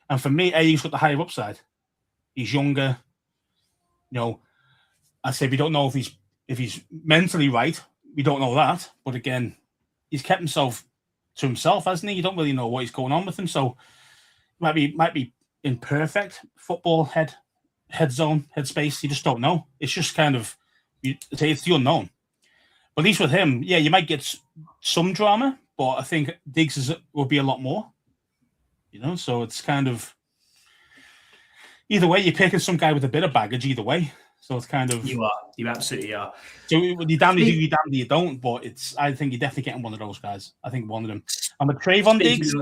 S2: And for me, Ayuk's got the higher upside. He's younger. I say we don't know if he's mentally right. We don't know that. But again, he's kept himself to himself, hasn't he? You don't really know what he's going on with him. So might be in perfect football headspace. You just don't know. It's just kind of it's the unknown. But at least with him, yeah, you might get some drama, but I think Diggs will be a lot more. So it's kind of either way, you're picking some guy with a bit of baggage either way. So it's kind of
S1: you absolutely are.
S2: So you damn you damn you don't, but I think you're definitely getting one of those guys. I think one of them. I'm a Trayvon Diggs.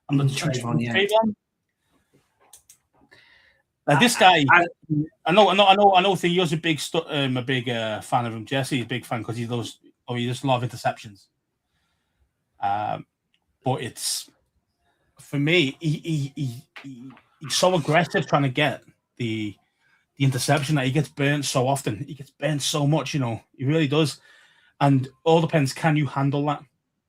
S2: I'm the Trayvon. This guy, I know. Theo's a big fan of him. Jesse's a big fan because he does a lot of interceptions. But it's for me, he's so aggressive trying to get the interception that he gets burnt so often. He gets burnt so much, he really does. And all depends, can you handle that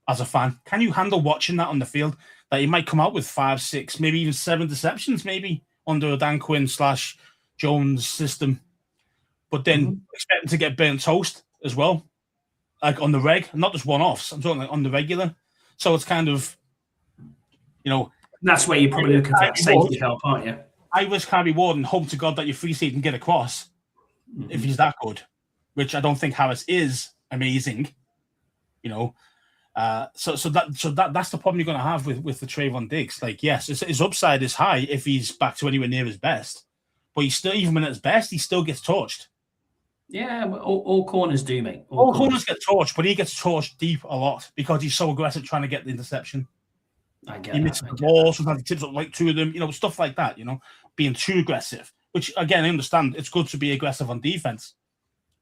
S2: as a fan? Can you handle watching that on the field? That he might come out with 5, 6, maybe even 7 deceptions, maybe under a Dan Quinn / Jones system. But then expect him to get burnt toast as well, like on the reg, not just one-offs. I'm talking like on the regular. So it's kind of,
S1: That's where you're probably looking for that safety help, aren't you?
S2: I risk Harry Ward and hope to God that your free safety can get across if he's that good, which I don't think Harris is amazing. So that's the problem you're going to have with the Trayvon Diggs. Like, yes, his upside is high if he's back to anywhere near his best, but he's still, even when at his best, he still gets torched.
S1: Yeah, all corners do, mate.
S2: All corners get torched, but he gets torched deep a lot because he's so aggressive trying to get the interception. He misses the ball, sometimes he tips up like 2 of them, stuff like that, being too aggressive, which again, I understand it's good to be aggressive on defense,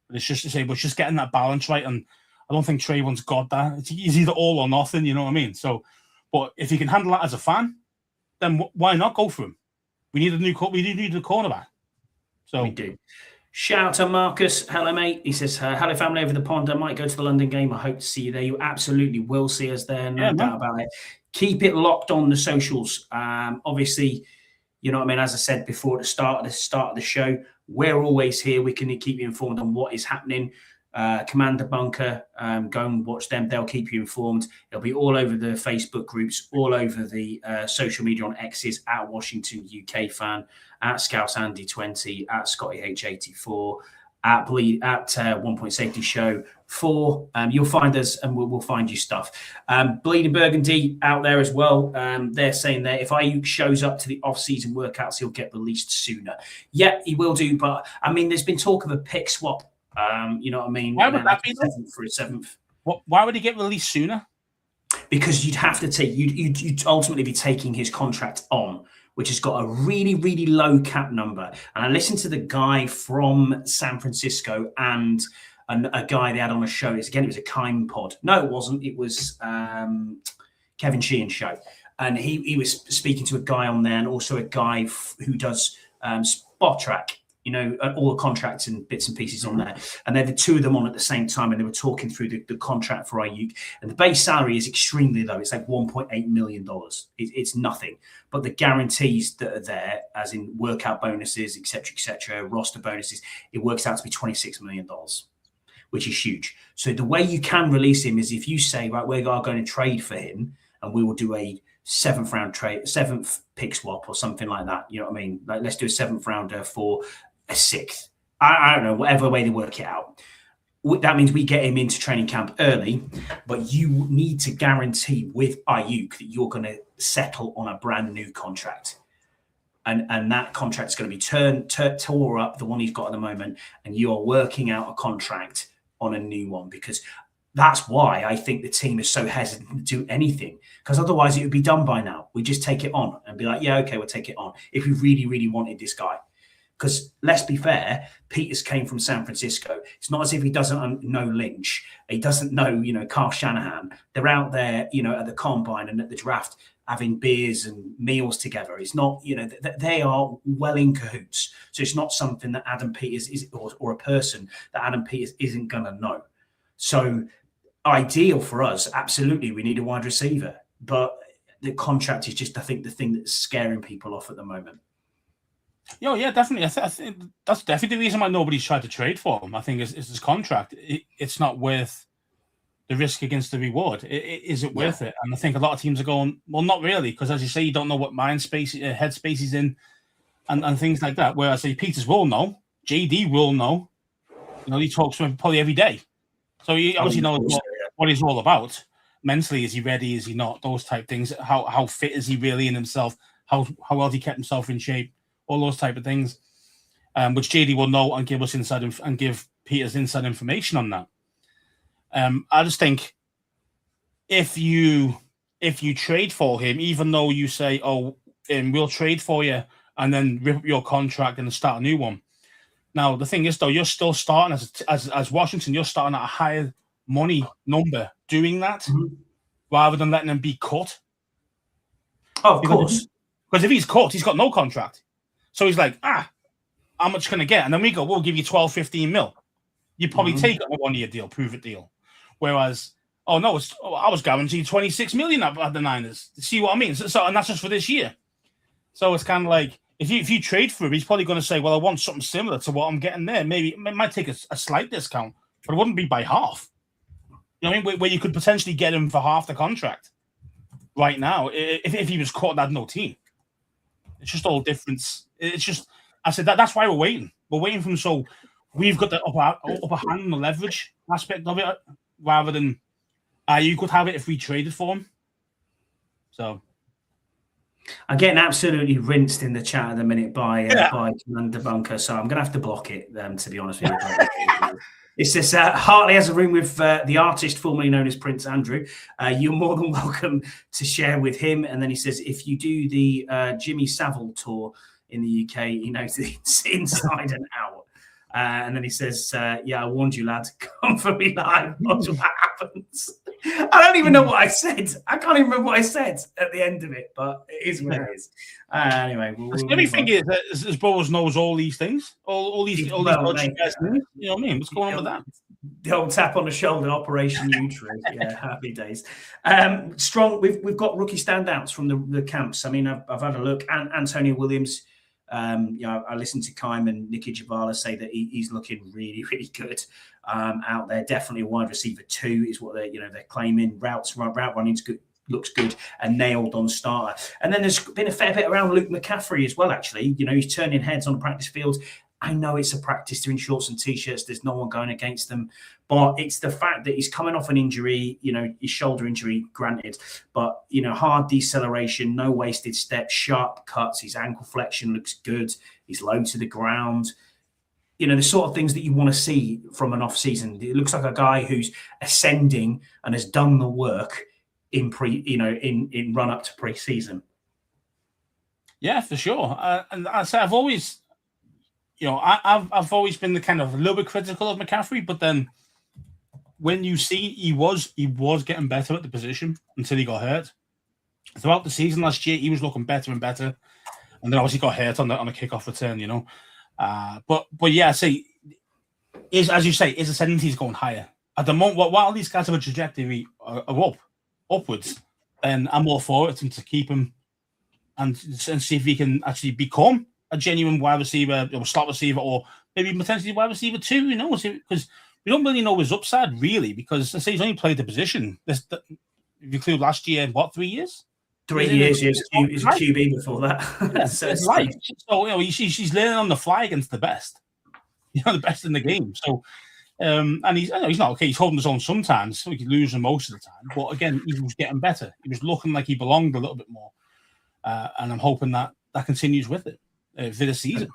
S2: but it's just to say, but it's just getting that balance right. And I don't think Trayvon's got that. He's either all or nothing, you know what I mean? So, but if you can handle that as a fan, then why not go for him? We need a new cornerback. So
S1: we do. Shout out to Marcus. Hello, mate. He says, hello, family over the pond. I might go to the London game. I hope to see you there. You absolutely will see us there. No doubt about it. Keep it locked on the socials. Obviously, you know what I mean? As I said before at the start of the show, we're always here. We can keep you informed on what is happening. Commander Bunker, go and watch them. They'll keep you informed. It'll be all over the Facebook groups, all over the social media on X's, at Washington UK Fan, at Scouse Andy 20, at Scotty H84, at 1 Point Safety Show 4. You'll find us and we'll find you stuff. Bleeding Burgundy out there as well. They're saying that if Ayuk shows up to the off-season workouts, he'll get released sooner. Yeah, he will do. But I mean, there's been talk of a pick swap. You know what I mean?
S2: Why would that be
S1: for a 7th?
S2: Why would he get released sooner?
S1: Because you'd have to take you'd ultimately be taking his contract on, which has got a really, really low cap number. And I listened to the guy from San Francisco and a guy they had on a show. It was a Kime pod. No, it wasn't. It was Kevin Sheehan's show. And he was speaking to a guy on there and also a guy who does Spot Track. All the contracts and bits and pieces on there. And they're the two of them on at the same time. And they were talking through the contract for Ayuk. And the base salary is extremely low. It's like $1.8 million. It's nothing. But the guarantees that are there, as in workout bonuses, et cetera, roster bonuses, it works out to be $26 million, which is huge. So the way you can release him is if you say, right, we are going to trade for him and we will do a seventh pick swap or something like that. You know what I mean? Like, let's do a 7th rounder for a 6th. I don't know, whatever way they work it out. That means we get him into training camp early, but you need to guarantee with Ayuk that you're going to settle on a brand new contract. And that contract's going to be tore up, the one he's got at the moment, and you are working out a contract on a new one, because that's why I think the team is so hesitant to do anything, because otherwise it would be done by now. We just take it on and be like, yeah, okay, we'll take it on if we really, really wanted this guy. Because let's be fair, Peters came from San Francisco. It's not as if he doesn't know Lynch. He doesn't know, Carl Shanahan. They're out there, at the combine and at the draft having beers and meals together. It's not, they are well in cahoots. So it's not something that Adam Peters is, or a person that Adam Peters isn't going to know. So ideal for us, absolutely, we need a wide receiver. But the contract is just, I think, the thing that's scaring people off at the moment.
S2: Yeah, definitely. I think that's definitely the reason why nobody's tried to trade for him. I think is his contract. It's not worth the risk against the reward. Is it worth it? And I think a lot of teams are going, well, not really, because as you say, you don't know what headspace he's in, and things like that. Whereas Peters will know, JD will know. He talks to him probably every day, so he obviously knows what he's all about. Mentally, is he ready? Is he not? Those type things. How fit is he really in himself? How well has he kept himself in shape? All those type of things, which JD will know and give us and give Peters inside information on that. I just think if you trade for him, even though you say, we'll trade for you, and then rip up your contract and start a new one. Now the thing is, though, you're still starting as Washington. You're starting at a higher money number doing that, rather than letting him be cut.
S1: Oh, of course.
S2: Because if he's cut, he's got no contract. So he's like, how much can I get? And then we go, we'll give you 12, 15 mil. You probably take a 1-year deal, prove it deal. Whereas, I was guaranteed 26 million at the Niners. See what I mean? So and that's just for this year. So it's kind of like, if you trade for him, he's probably going to say, well, I want something similar to what I'm getting there. Maybe it might take a slight discount, but it wouldn't be by half. You know what I mean? Where you could potentially get him for half the contract right now, if he was caught and had no team. It's just all difference. It's just, I said that's why we're waiting. We're waiting for him, so we've got the upper hand and the leverage aspect of it, rather than you could have it if we traded for him. So
S1: I'm getting absolutely rinsed in the chat at the minute by Commander Bunker, so I'm gonna have to block it. To be honest with you, it's this Hartley has a room with the artist formerly known as Prince Andrew. You're more than welcome to share with him. And then he says, if you do the Jimmy Savile tour in the UK, he knows it's inside and out. And then he says, I warned you, lad, come for me live. Watch what happens. I don't even know what I said. I can't even remember what I said at the end of it, but it is what it is. Anyway,
S2: the only thing is that Bowles knows all these things, all these guys. You know what I mean? What's going on with that?
S1: The old tap on the shoulder, Operation Uterus. Yeah, happy days. Strong. We've got rookie standouts from the camps. I mean, I've had a look. And Antonio Williams. I listened to Kime and Nicky Javala say that he's looking really, really good out there. Definitely a wide receiver 2 is what they're claiming. Route running's good, looks good, and nailed on starter. And then there's been a fair bit around Luke McCaffrey as well. Actually, he's turning heads on the practice field. I know it's a practice. They're in shorts and t-shirts. There's no one going against them. But it's the fact that he's coming off an injury, his shoulder injury, granted. But, hard deceleration, no wasted steps, sharp cuts. His ankle flexion looks good. He's low to the ground. The sort of things that you want to see from an off-season. It looks like a guy who's ascending and has done the work in run-up to pre-season. Yeah,
S2: for sure. And I say I've always... I've always been the kind of a little bit critical of McCaffrey, but then when you see he was getting better at the position until he got hurt. Throughout the season last year, he was looking better and better, and then obviously got hurt on a kickoff return. But yeah, see, as you say, his ascendancy is going higher at the moment. While these guys have a trajectory are upwards, then I'm all for it and to keep him and see if he can actually become a genuine wide receiver or slot receiver, or maybe potentially wide receiver 2, because we don't really know his upside, really, because I say he's only played the position. If you include last year, 3 years?
S1: 3 years, he was a QB before that.
S2: Yeah, so it's life. So, you know, she's learning on the fly against the best. You know, the best in the game. So, and he's not okay. He's holding his own sometimes. So he's losing most of the time. But again, he was getting better. He was looking like he belonged a little bit more. And I'm hoping that continues with it for the season.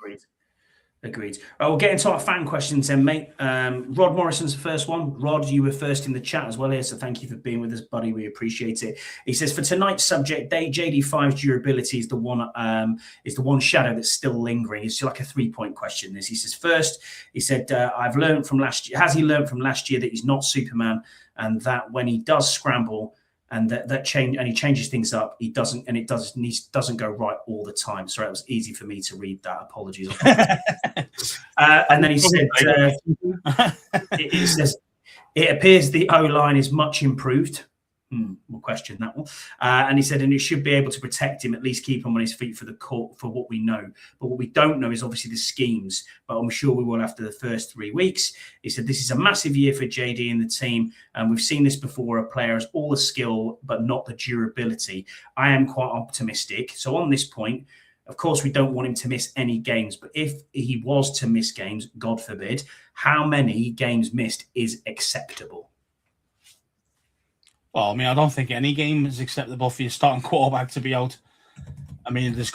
S1: Agreed. Right, we'll get into our fan questions then, mate. Rod Morrison's the first one. Rod, you were first in the chat as well here, so thank you for being with us, buddy. We appreciate it. He says, for tonight's subject, JD5's durability is the one shadow that's still lingering. It's like a 3-point question. This, he says, first, he said, I've learned from last year. Has he learned from last year that he's not Superman, and that when he does scramble, and that change, and he changes things up, he doesn't go right all the time. Sorry, it was easy for me to read that. Apologies. And then he said, it says, it appears the O-line is much improved. We'll question that one. And he said, and it should be able to protect him, at least keep him on his feet for the court, for what we know. But what we don't know is obviously the schemes, but I'm sure we will after the first 3 weeks. He said, this is a massive year for JD and the team. And we've seen this before. A player has all the skill, but not the durability. I am quite optimistic. So on this point, of course, we don't want him to miss any games. But if he was to miss games, God forbid, how many games missed is acceptable?
S2: Well, I mean, I don't think any game is acceptable for your starting quarterback to be out. I mean, there's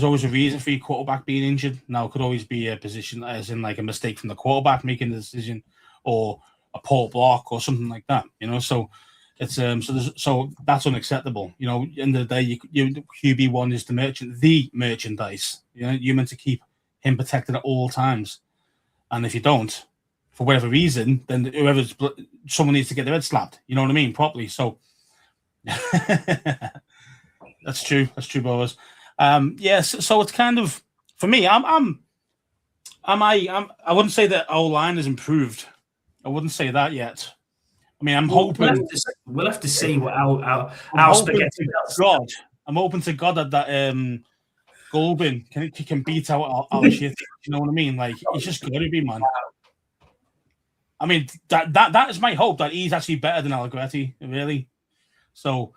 S2: always a reason for your quarterback being injured. Now, it could always be a position, as in like a mistake from the quarterback making the decision, or a poor block, or something like that. You know, so it's so that's unacceptable. You know, in the day, QB1 is the merchandise. You know, you're meant to keep him protected at all times, and if you don't, for whatever reason, then someone needs to get their head slapped. You know what I mean? Properly. So that's true. That's true, Boaz. Yes. So it's kind of, for me, I wouldn't say that our line has improved. I wouldn't say that yet. I mean, I'm hoping
S1: we'll have to see what our spaghetti does.
S2: God, I'm hoping to God that Golden can beat out our shit. You know what I mean? Like, he's just got to be, man. I mean, that is my hope, that he's actually better than Allegretti, really. So,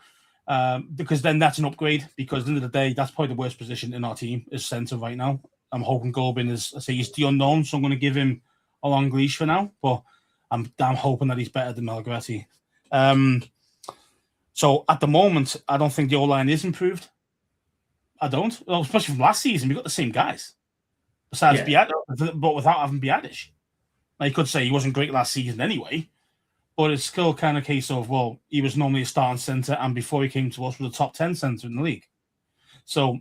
S2: because then that's an upgrade, because at the end of the day, that's probably the worst position in our team is centre right now. I'm hoping Golbin he's the unknown, so I'm going to give him a long leash for now, but I'm hoping that he's better than Allegretti. So at the moment, I don't think the O-line is improved. I don't, well, especially from last season. We got the same guys, besides Biadish, but without having Biadish. I could say he wasn't great last season anyway, but it's still kind of a case of, well, he was normally a starting centre, and before he came to us, was a top 10 centre in the league. So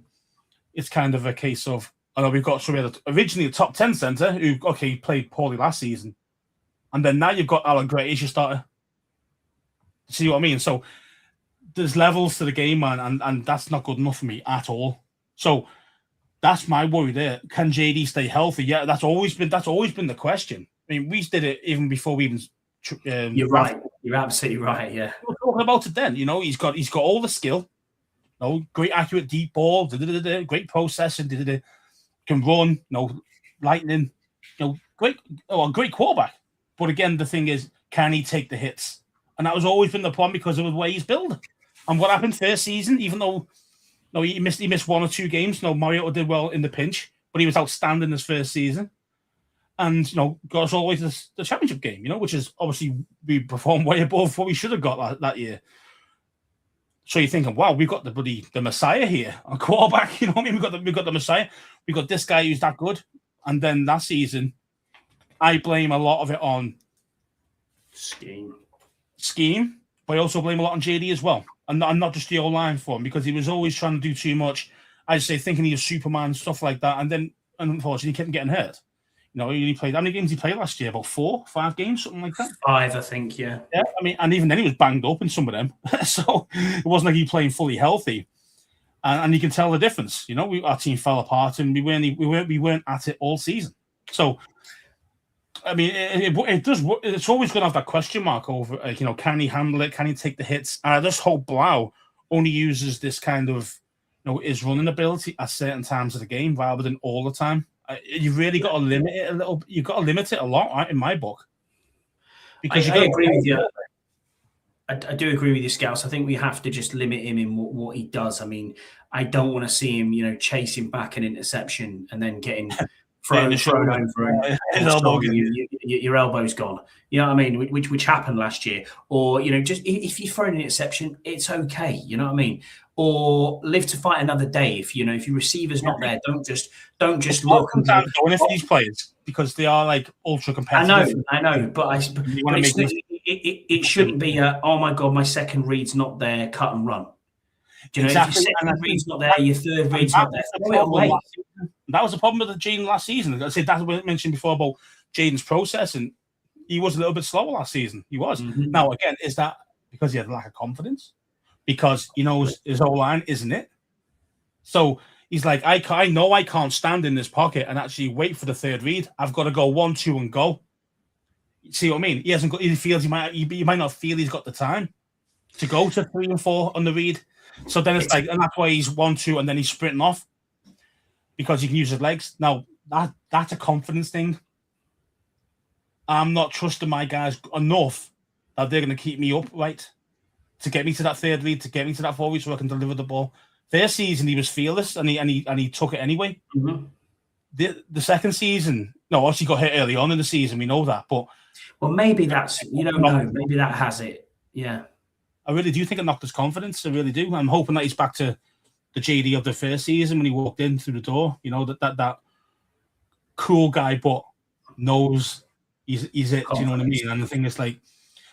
S2: it's kind of a case of, we had originally a top 10 centre who, played poorly last season, and then now you've got Allegretti as your starter. See what I mean? So there's levels to the game, man, and that's not good enough for me at all. So that's my worry there. Can JD stay healthy? Yeah, that's always been the question. I mean, we did it even before we even.
S1: You're right. You're absolutely right. Yeah,
S2: we were talking about it then. You know, he's got all the skill. You know, great accurate deep ball. Great processing. Can run. You know, lightning. You know, great quarterback. But again, the thing is, can he take the hits? And that was always been the problem because of the way he's built. And what happened first season, even though he missed 1 or 2 games. Mariota did well in the pinch, but he was outstanding his first season. And, got us all the way to the championship game, which is obviously we performed way above what we should have got that year. So you're thinking, wow, we've got the Messiah here, a quarterback. You know what I mean? We've got the Messiah. We've got this guy who's that good. And then that season, I blame a lot of it on scheme, but I also blame a lot on JD as well. And not just the O-line for him, because he was always trying to do too much. I'd say thinking he was Superman, stuff like that. And then, unfortunately, he kept getting hurt. He played, how many games did he play last year? About 4, 5 games, something like that?
S1: 5, I think, yeah.
S2: Yeah, I mean, and even then he was banged up in some of them. So it wasn't like he was playing fully healthy. And you can tell the difference. Our team fell apart and we weren't at it all season. So, I mean, it's always going to have that question mark over, can he handle it? Can he take the hits? And I just hope Blau only uses this kind of, his running ability at certain times of the game rather than all the time. You've really got to limit it a little. You've got to limit it a lot, right, in my book.
S1: Because I agree with you. I do agree with you, Scouse. I think we have to just limit him in what he does. I mean, I don't want to see him, chasing back an interception and then getting thrown over and sorry, your elbow's gone. You know what I mean? Which happened last year. Or just if you throw an interception, it's okay. You know what I mean? Or live to fight another day. If your receiver's not there, don't just look.
S2: Sometimes going for these players because they are like ultra competitive.
S1: I know, but it shouldn't be oh my god, my second read's not there, cut and run. Do you know, exactly. If your second read's not there, your third read's not there.
S2: That was the problem with Jayden last season. I said that's what I mentioned before about Jayden's process, and he was a little bit slower last season. He was. Mm-hmm. Now, again, is that because he had a lack of confidence? Because he knows his O-line, isn't it? So he's like, I know I can't stand in this pocket and actually wait for the third read. I've got to go 1-2 and go. See what I mean? He hasn't got. He feels he might not feel he's got the time to go to 3 and 4 on the read. So then it's like, and that's why he's 1-2 and then he's sprinting off because he can use his legs. Now that's a confidence thing. I'm not trusting my guys enough that they're going to keep me upright to get me to that third read, to get me to that 4 read, so I can deliver the ball. First season he was fearless and he took it anyway.
S1: Mm-hmm.
S2: The second season, no, obviously got hit early on in the season. We know that, but
S1: maybe that's maybe that has it. Yeah,
S2: I really do think it knocked his confidence. I really do. I'm hoping that he's back to the JD of the first season when he walked in through the door. That cool guy, but knows he's it. Do you know what I mean? And the thing is, like,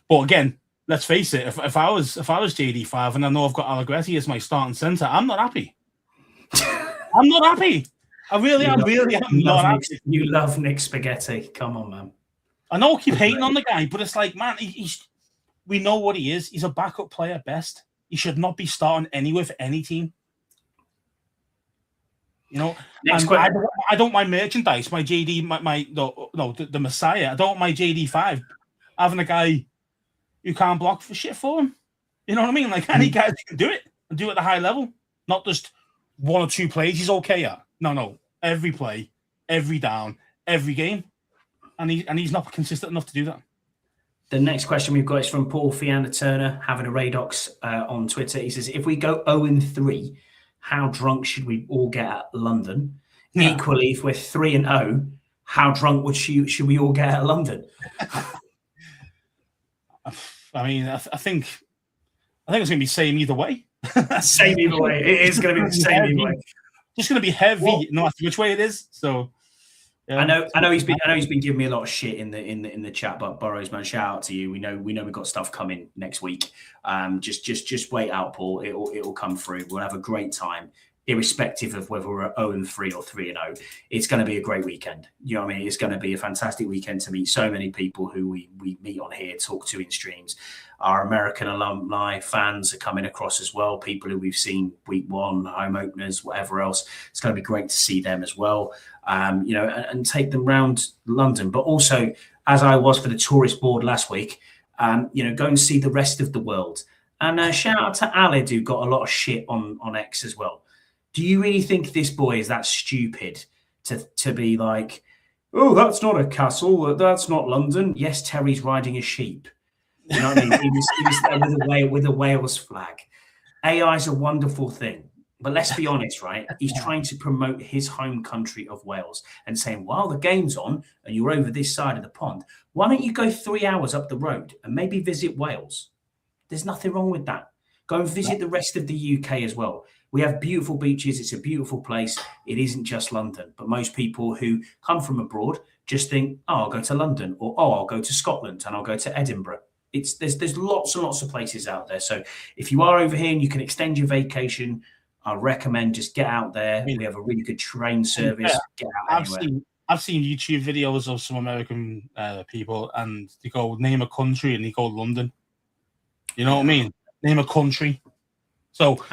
S2: but again, let's face it. If I was JD5 and I know I've got Allegretti as my starting center, I'm not happy. I'm not happy. I really am not happy.
S1: You love Nick Spaghetti. Come on, man.
S2: I know I keep hating on the guy, but it's like, man, we know what he is. He's a backup player at best. He should not be starting anywhere for any team. I don't mind merchandise. My JD, the Messiah. I don't want my JD5 having a guy who can't block for shit for him. You know what I mean? Like, any guys can do it and do it at a high level, not just 1 or 2 plays he's okay at. No, every play, every down, every game, and he's not consistent enough to do that.
S1: The next question we've got is from Paul Fiona Turner, having a Radox on Twitter. He says, if we go 0-3, how drunk should we all get at London? Yeah. Equally, if we're 3-0, how drunk should we all get at London?
S2: I mean, I think it's going to be same either way.
S1: Same either way. It is going to be the same either way.
S2: Just going to be heavy, no matter which way it is. So, yeah.
S1: I know he's been giving me a lot of shit in the chat, but Burrows, man, shout out to you. We know we've got stuff coming next week. Just wait out, Paul. It'll come through. We'll have a great time, irrespective of whether we're 0-3 or 3-0. It's going to be a great weekend. You know what I mean? It's going to be a fantastic weekend to meet so many people who we meet on here, talk to in streams. Our American alumni fans are coming across as well, people who we've seen week 1, home openers, whatever else. It's going to be great to see them as well, and take them around London. But also, as I was for the tourist board last week, go and see the rest of the world. And shout out to Alid, who got a lot of shit on X as well. Do you really think this boy is that stupid to be like, oh, that's not a castle, that's not London? Yes, Terry's riding a sheep. You know what I mean? He was there with a Wales flag. AI is a wonderful thing, but let's be honest, right? He's trying to promote his home country of Wales and saying, while the game's on and you're over this side of the pond, why don't you go 3 hours up the road and maybe visit Wales? There's nothing wrong with that. Go and visit the rest of the UK as well. We have beautiful beaches. It's a beautiful place. It isn't just London. But most people who come from abroad just think, oh, I'll go to London, or oh, I'll go to Scotland and I'll go to Edinburgh. There's lots and lots of places out there. So if you are over here and you can extend your vacation, I recommend just get out there. We have a really good train service. Get out anywhere.
S2: I've seen YouTube videos of some American people, and they go name a country and they go London. You know what I mean? Name a country. So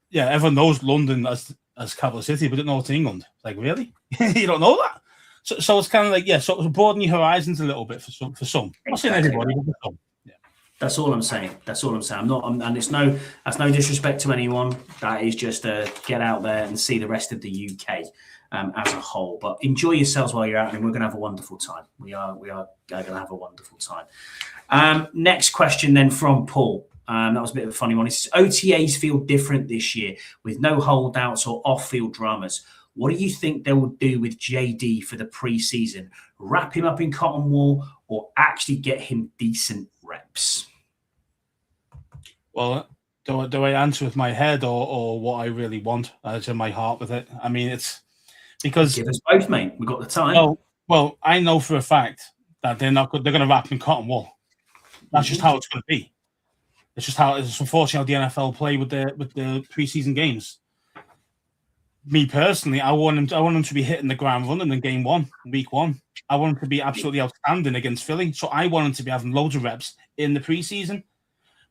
S2: yeah, everyone knows London as capital city, but don't know it's England. Like, really? You don't know that? So it's kind of like, so broaden your horizons a little bit for some. I'm not saying everybody, but for some. Yeah.
S1: That's all I'm saying. And that's no disrespect to anyone. That is just get out there and see the rest of the UK. as a whole. But enjoy yourselves while you're out, and we're going to have a wonderful time. We are going to have a wonderful time. Next question then from Paul. That was a bit of a funny one. He says, OTAs feel different this year with no holdouts or off-field dramas. What do you think they will do with JD for the pre-season? Wrap him up in cotton wool or actually get him decent reps?
S2: Well, do I answer with my head or what I really want? It's in my heart with it. I mean, it's because
S1: give us both, mate. We've got the time.
S2: Well, I know for a fact that they're going to wrap him in cotton wool. That's just how it's going to be. It's just how it's unfortunately how the NFL play with the preseason games. Me personally, I want him to be hitting the ground running in game 1, week 1. I want him to be absolutely outstanding against Philly. So I want him to be having loads of reps in the preseason.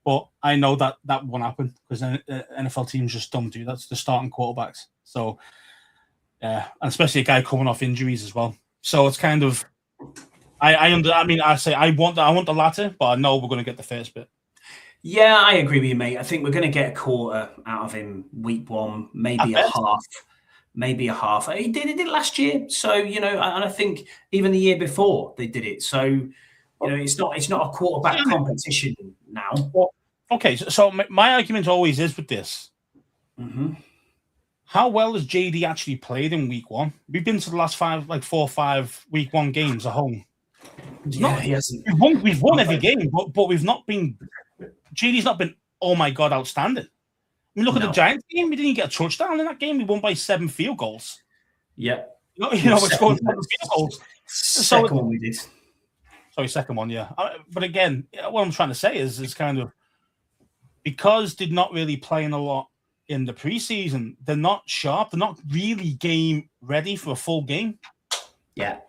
S2: But I know that won't happen because NFL teams just don't do that. That's the starting quarterbacks. So, and especially a guy coming off injuries as well. So it's kind of, I want the latter, but I know we're going to get the first bit.
S1: Yeah, I agree with you, mate. I think we're going to get a quarter out of him week 1, maybe a half. He did it last year, so and I think even the year before they did it. So it's not a quarterback competition now.
S2: Well, okay, so my argument always is with this.
S1: Mm-hmm.
S2: How well has JD actually played in week 1? We've been to the last 4 or 5 week 1 games at home.
S1: He hasn't.
S2: We've won every game, but we've not been. JD's not been, oh my God, outstanding. I mean, look at the Giants game. We didn't get a touchdown in that game. We won by 7 field goals.
S1: Yeah.
S2: We scored 7 field goals.
S1: Second one we did.
S2: Sorry, second one, yeah. But again, what I'm trying to say is kind of because they're not really playing a lot in the preseason, they're not sharp. They're not really game ready for a full game.
S1: Yeah.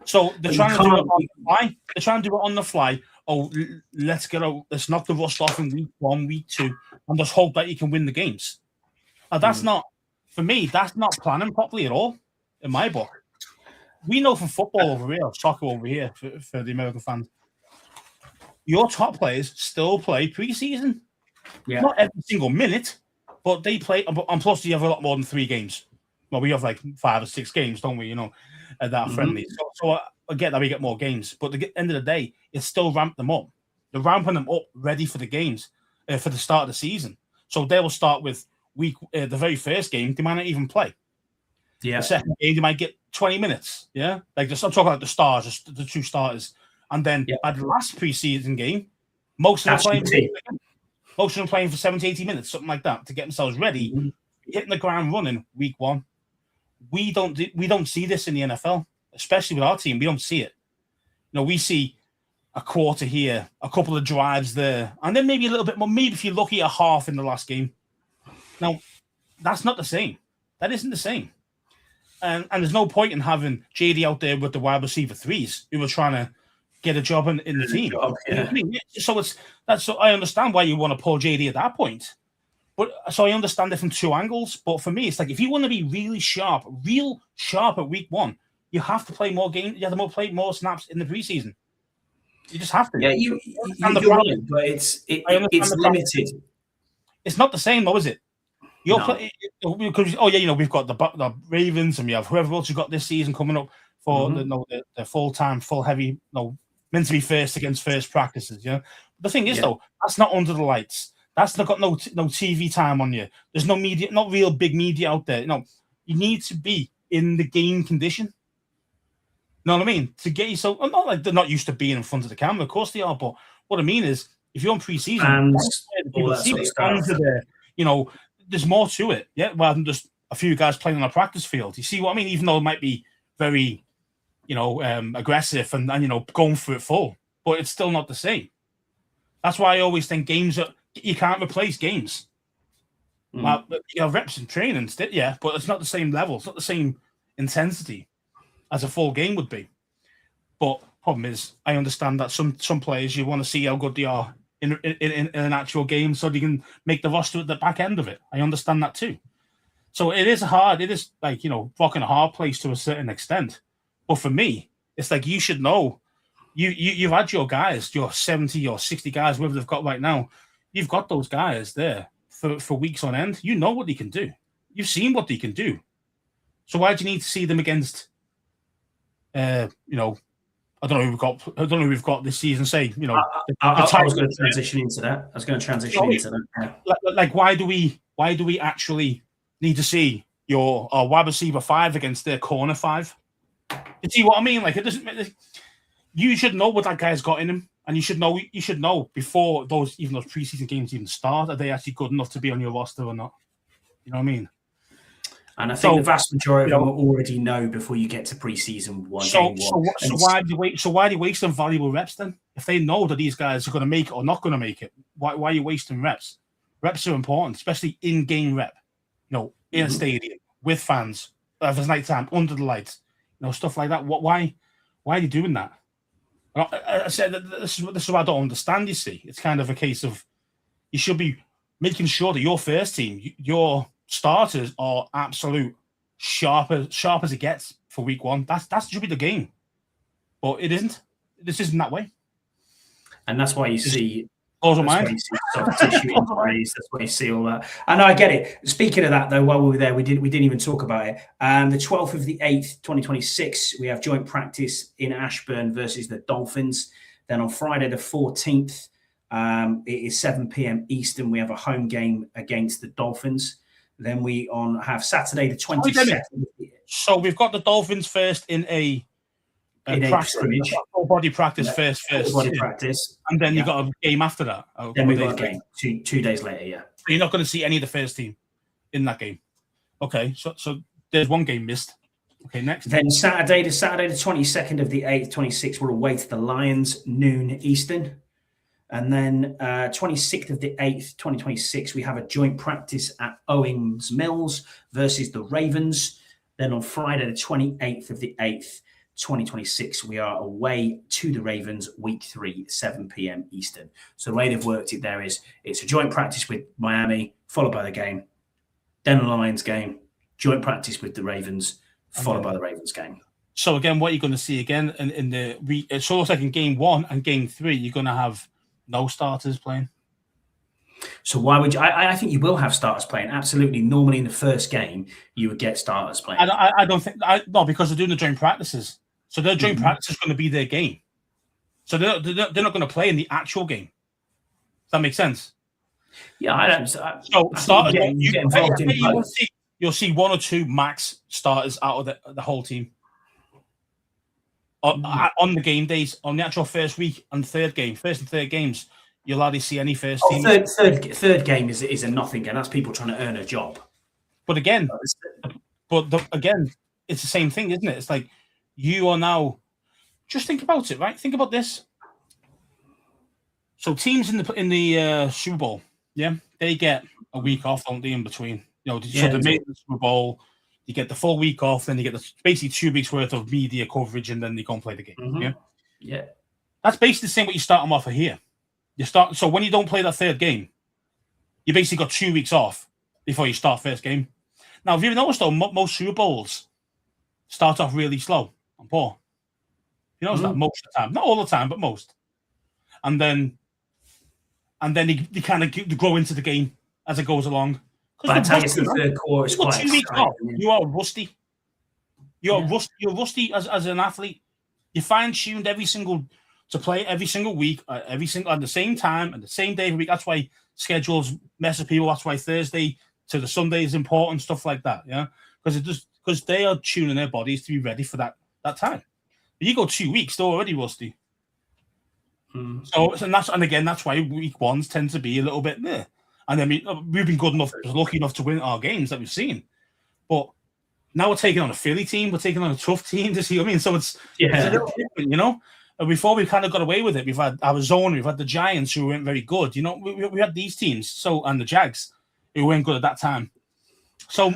S2: So they're trying to do it on the fly. They're trying to do it on the fly. Oh, let's knock the rust off in week 1, week 2, and just hope that you can win the games. Now, that's not, for me, that's not planning properly at all, in my book. We know from football over here, soccer over here, for the American fans, your top players still play preseason.
S1: Yeah.
S2: Not every single minute, but they play, and plus you have a lot more than 3 games. Well, we have like 5 or 6 games, don't we, that are friendly. So I get that we get more games, but at the end of the day, it's still ramped them up. They're ramping them up ready for the games, for the start of the season. So they will start with the very first game, they might not even play.
S1: Yeah.
S2: The second game, they might get 20 minutes. Yeah. I'm talking about the stars, just the 2 starters. And then at the last preseason game, most of them playing for 70, 80 minutes, something like that, to get themselves ready, hitting the ground running week 1. We don't see this in the NFL, especially with our team. We don't see it. We see a quarter here, a couple of drives there, and then maybe a little bit more. Maybe if you're lucky, a half in the last game. Now, that's not the same. That isn't the same. And there's no point in having JD out there with the wide receiver 3s who are trying to get a job in the team. So I understand why you want to pull JD at that point. But so I understand it from 2 angles. But for me, it's like if you want to be real sharp at week 1, you have to play more games. You have to play more snaps in the preseason. You just have to.
S1: Yeah, you're right, but it's limited.
S2: It's not the same, though, is it? Because we've got the Ravens and we have whoever else you got this season coming up for the full-time, full heavy, meant to be first against first practices. The thing is though, that's not under the lights. That's not got no TV time on you. There's no media, not real big media out there. You need to be in the game condition. You know what I mean? To get yourself, not like they're not used to being in front of the camera. Of course they are, but what I mean is, if you're on preseason, there's more to it, rather than just a few guys playing on a practice field. You see what I mean? Even though it might be very, aggressive and going for it full, but it's still not the same. That's why I always think you can't replace games. Well, you have reps and training, but it's not the same level. It's not the same intensity as a full game would be. But problem is, I understand that some players, you want to see how good they are in an actual game so they can make the roster at the back end of it. I understand that too. So it is hard. It is like, rocking a hard place to a certain extent. But for me, it's like you should know. You've had your guys, your 70 or 60 guys, whatever they've got right now. You've got those guys there for weeks on end. You know what they can do. You've seen what they can do. So why do you need to see them against? I don't know who we've got this season. Say,
S1: I was going to transition into that.
S2: Like, why do we actually need to see your wide receiver 5 against their corner 5? You see what I mean? Like, it doesn't. You should know what that guy's got in him, and you should know before those preseason games even start. Are they actually good enough to be on your roster or not? You know what I mean?
S1: And I think the vast majority of them already know before you get to preseason one.
S2: So why do you wait? So why are you wasting valuable reps then? If they know that these guys are going to make it or not going to make it, why are you wasting reps? Reps are important, especially in-game rep. In a stadium with fans, if it's nighttime under the lights, stuff like that. Why are you doing that? I said this is what I don't understand. You see, it's kind of a case of you should be making sure that your first team, your starters are absolute sharp as it gets for week 1. That should be the game, but it isn't. This isn't that way,
S1: and that's why you see.
S2: That's why you
S1: see soft tissue injuries. That's why you see all that. And I get it. Speaking of that, though, while we were there, we didn't even talk about it. The 12th of the 8th, 2026, we have joint practice in Ashburn versus the Dolphins. Then on Friday the 14th, it is 7 p.m. Eastern. We have a home game against the Dolphins. Then we have Saturday the 22nd.
S2: So we've got the Dolphins first in a full body practice first.
S1: Body practice.
S2: And then you got a game after that.
S1: Then we got a game 2 days later, yeah.
S2: So you're not going to see any of the first team in that game. Okay, so there's one game missed. Okay, next.
S1: Then Saturday the 22nd of the 8th, 26th, we're away to the Lions, noon Eastern. And then 26th of the 8th, 2026, we have a joint practice at Owings Mills versus the Ravens. Then on Friday the 28th of the 8th, 2026, we are away to the Ravens, week 3, 7 p.m. Eastern. So the way they've worked it there is it's a joint practice with Miami, followed by the game, then a Lions game, joint practice with the Ravens, followed by the Ravens game.
S2: So again, what you're going to see again in the it looks like in game 1 and game 3, you're going to have no starters playing.
S1: So why would you? I think you will have starters playing. Absolutely. Normally in the first game, you would get starters playing.
S2: I don't think no, because they're doing the joint practices. So their joint practice is going to be their game. So they're not going to play in the actual game. Does that make sense?
S1: Yeah, I don't.
S2: So starters, you get involved in both. You'll see 1 or 2 max starters out of the whole team. On the game days, on the actual first week and first and third games, you'll hardly see any first team.
S1: Third game is a nothing game. That's people trying to earn a job.
S2: But again, it's the same thing, isn't it? It's like you are now. Just think about it, right? Think about this. So teams in the Super Bowl, yeah, they get a week off, don't they, in between? So they make the Super Bowl. You get the full week off, then you get basically 2 weeks worth of media coverage, and then they go and play the game.
S1: Yeah.
S2: That's basically the same what you start them off of here. So when you don't play that third game, you basically got 2 weeks off before you start first game. Now, if you've noticed though, most Super Bowls start off really slow and poor. You notice that most of the time, not all the time, but most. And then they kind of grow into the game as it goes along.
S1: By the time it's the third quarter, it's quite
S2: 2 weeks off. You are rusty. You're rusty as an athlete. You're fine-tuned to play every single week, at the same time, and the same day every week. That's why schedules mess with people. That's why Thursday to the Sunday is important, stuff like that. Yeah, because they are tuning their bodies to be ready for that time. But you go 2 weeks, they're already rusty. So that's why week 1s tend to be a little bit meh. And then we've been lucky enough to win our games that we've seen. But now we're taking on a Philly team. We're taking on a tough team. To see what I mean? So it's a little different, And before we kind of got away with it, we've had Arizona, we've had the Giants who weren't very good. We had these teams. And the Jags who weren't good at that time. So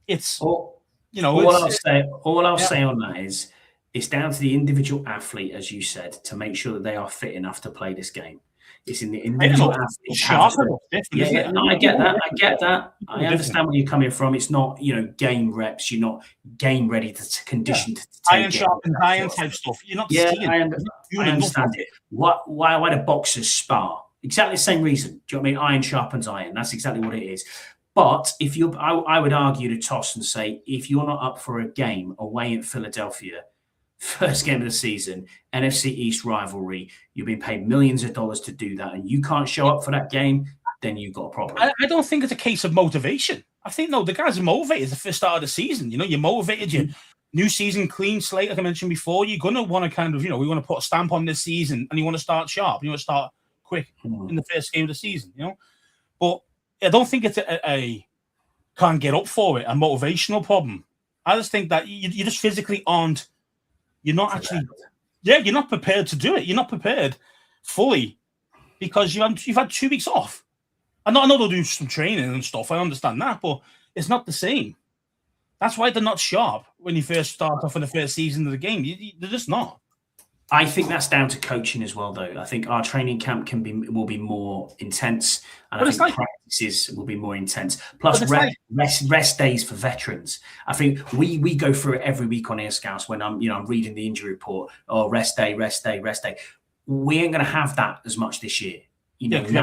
S2: it's
S1: all I'll say on that is it's down to the individual athlete, as you said, to make sure that they are fit enough to play this game. It's in the individual athlete. I get that. I understand where you're coming from. It's not, game reps. You're not game ready to condition to take
S2: iron sharpens iron type stuff. You're not.
S1: I understand it. Why do boxers spar? Exactly the same reason. Do you know what I mean? Iron sharpens iron. That's exactly what it is. But if I would argue to toss and say, if you're not up for a game away at Philadelphia, first game of the season, NFC East rivalry, you've been paid millions of dollars to do that, and you can't show up for that game, then you've got a problem.
S2: I don't think it's a case of motivation. I think, no, the guys are motivated the first start of the season. You're motivated. You new season, clean slate, like I mentioned before. You're going to want to kind of, we want to put a stamp on this season, and you want to start sharp. You want to start quick in the first game of the season, But I don't think it's a can't get up for it, a motivational problem. I just think that you just physically aren't. You're not actually, you're not prepared to do it. You're not prepared fully because you've had 2 weeks off. I know they'll do some training and stuff. I understand that, but it's not the same. That's why they're not sharp when you first start off in the first season of the game. They're just not.
S1: I think that's down to coaching as well, though. I think our training camp will be more intense, and I think practices will be more intense. Plus, rest days for veterans. I think we go through it every week on Air Scouse when I'm reading the injury report. Oh, rest day. We ain't going to have that as much this year. Rest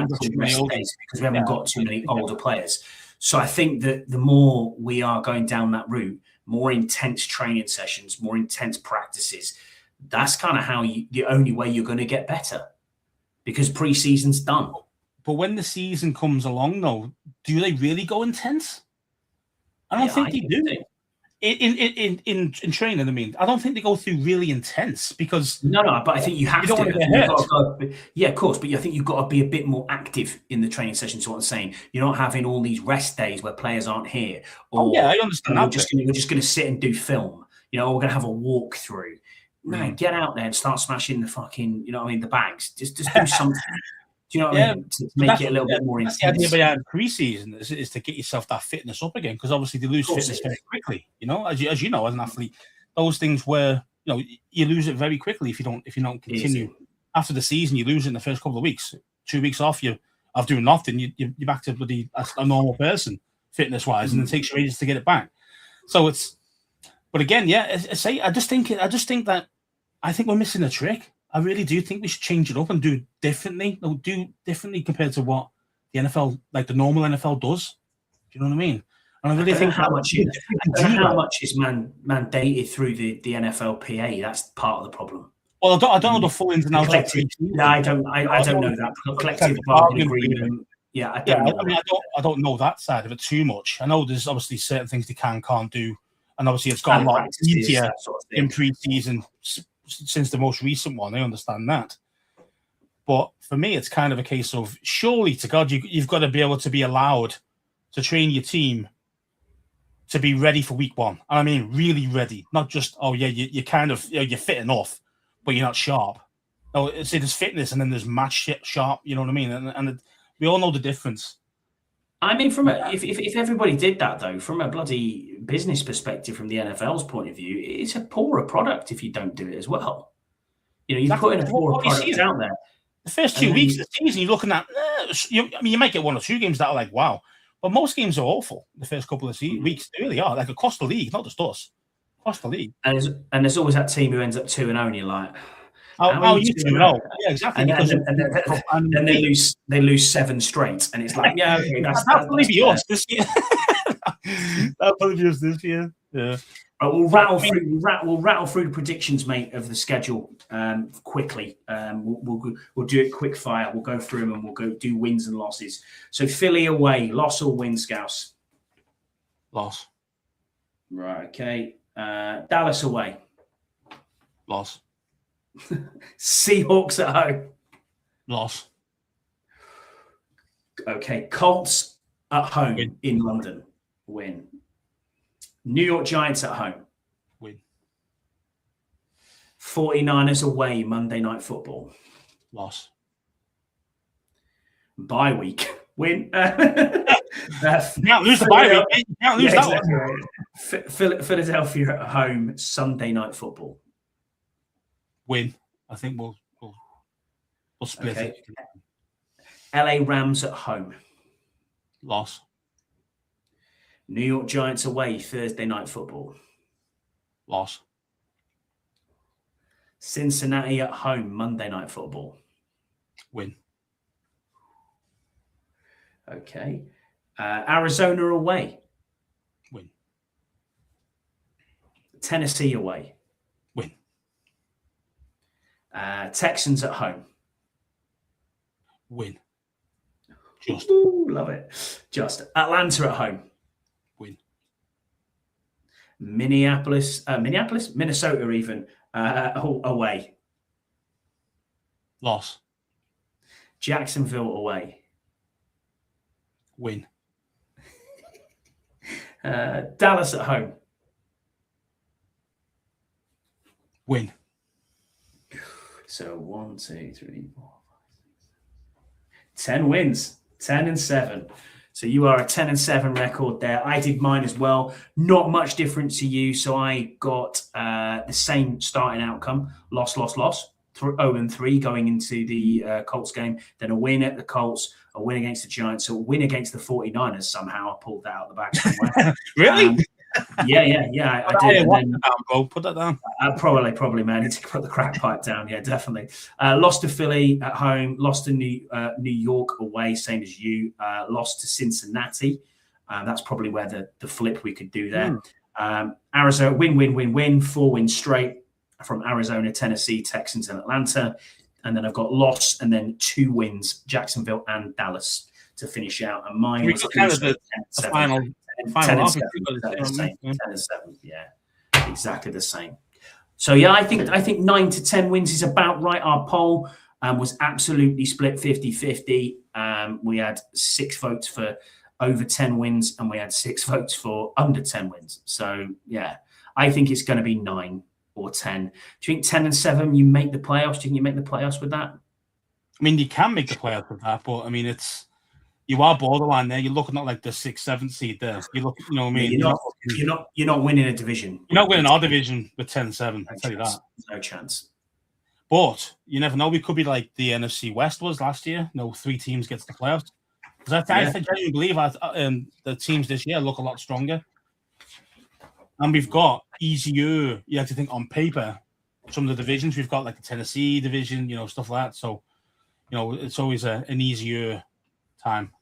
S1: days because we haven't got too many older players. So I think that the more we are going down that route, more intense training sessions, more intense practices. That's kind of how the only way you're going to get better, because preseason's done.
S2: But when the season comes along, though, do they really go intense? I don't think they do. In training, I mean, I don't think they go through really intense because
S1: no, but I think you have
S2: to. Want to get hurt.
S1: Yeah, of course, but I think you've got to be a bit more active in the training sessions. What I'm saying, you're not having all these rest days where players aren't here.
S2: Or, I understand.
S1: We're just going to sit and do film. We're going to have a walkthrough. No, get out there and start smashing the fucking, the bags. Just do something. Do you know what I mean? To make it a little bit more intense.
S2: The idea behind pre-season is to get yourself that fitness up again, because obviously they lose fitness very quickly. As you know, as an athlete, those things where you lose it very quickly if you don't continue after the season. You lose it in the first couple of weeks. 2 weeks off, you're doing nothing. You're back to a normal person fitness wise, and it takes you ages to get it back. So but again, I just think that we're missing a trick. I really do think we should change it up and do differently compared to what the NFL, like the normal NFL, does. Do you know what I mean? And I really think
S1: how much is mandated through the NFLPA. That's part of the problem.
S2: Well, I don't know the full ins and outs.
S1: I don't know that collective bargaining agreement. Yeah, I
S2: don't know that side of it too much. I know there's obviously certain things they can't do, and obviously it's gone a lot easier in pre-season since the most recent one. I understand that. But for me, it's kind of a case of, surely to God, you've got to be able to be allowed to train your team to be ready for week one. And I mean, really ready, not just, you're kind of, you're fit enough, but you're not sharp. No, there's fitness and then there's match sharp, you know what I mean? And we all know the difference.
S1: I mean, if everybody did that, though, from a bloody business perspective, from the NFL's point of view, it's a poorer product if you don't do it as well. You're putting a poorer product out there.
S2: The first 2 weeks of the season, you're looking at, you might get 1 or 2 games that are like, wow. But most games are awful the first couple of weeks. They really are, like across the league, not just us. Across the league.
S1: And there's always that team who ends up 2-0, and you're like,
S2: you 2-0? Yeah, exactly.
S1: And then they lose 7 straight, and it's like, that's
S2: probably be us this year. That'll probably be us this year. Yeah.
S1: We'll rattle through the predictions, mate, of the schedule quickly. We'll do it quick fire. We'll go through them and we'll go do wins and losses. So Philly away, loss or win, Scouse?
S2: Loss.
S1: Right. Okay. Dallas away.
S2: Loss.
S1: Seahawks at home.
S2: Loss.
S1: Okay. Colts at home in London. Win. New York Giants at home.
S2: Win.
S1: 49ers away, Monday Night Football.
S2: Loss.
S1: Bye week. Win.
S2: You can't lose the bye week. You can't lose that one.
S1: Philadelphia at home, Sunday Night Football.
S2: Win. I think we'll split it.
S1: LA Rams at home.
S2: Loss.
S1: New York Giants away, Thursday Night Football.
S2: Loss.
S1: Cincinnati at home, Monday Night Football.
S2: Win.
S1: Okay. Arizona away.
S2: Win.
S1: Tennessee away.
S2: Win.
S1: Texans at home.
S2: Win. Just.
S1: Ooh, love it. Just. Atlanta at home.
S2: Win.
S1: Minnesota even away.
S2: Loss.
S1: Jacksonville away.
S2: Win.
S1: Dallas at home.
S2: Win.
S1: So 1, 2, 3, 4, 5, 6, 7. 10 wins. 10-7. So you are a 10-7 record there. I did mine as well. Not much difference to you. So I got the same starting outcome. Loss. 0-3 going into the Colts game. Then a win at the Colts, a win against the Giants, a win against the 49ers. Somehow I pulled that out the back somewhere.
S2: Really?
S1: Yeah. I did.
S2: Put that down.
S1: Probably, man. I need to put the crack pipe down. Yeah, definitely. Lost to Philly at home. Lost to New York away, same as you. Lost to Cincinnati. That's probably where the flip we could do there. Arizona, win. 4 wins straight from Arizona, Tennessee, Texans, and Atlanta. And then I've got loss and then 2 wins, Jacksonville and Dallas to finish out. And mine was
S2: kind of the final
S1: 10-7. 10-7. Yeah, exactly the same. So yeah, I think 9 to 10 wins is about right. Our poll was absolutely split 50-50. We had 6 votes for over 10 wins and we had 6 votes for under 10 wins. So yeah, I think it's going to be 9 or 10. Do you think 10-7 you make the playoffs? Do you think you make the playoffs with that?
S2: I mean, you can make the playoffs with that, but I mean, you are borderline there. You're looking at like the 6th, 7th seed there. You look, you know what I mean?
S1: You're not winning a division.
S2: You're not winning our division with 10-7. I'll tell you that.
S1: No chance.
S2: But you never know. We could be like the NFC West was last year. 3 teams get to the playoffs. Because I genuinely believe the teams this year look a lot stronger. And we've got easier, you have to think on paper, some of the divisions. We've got like the Tennessee division, stuff like that. So, it's always an easier time.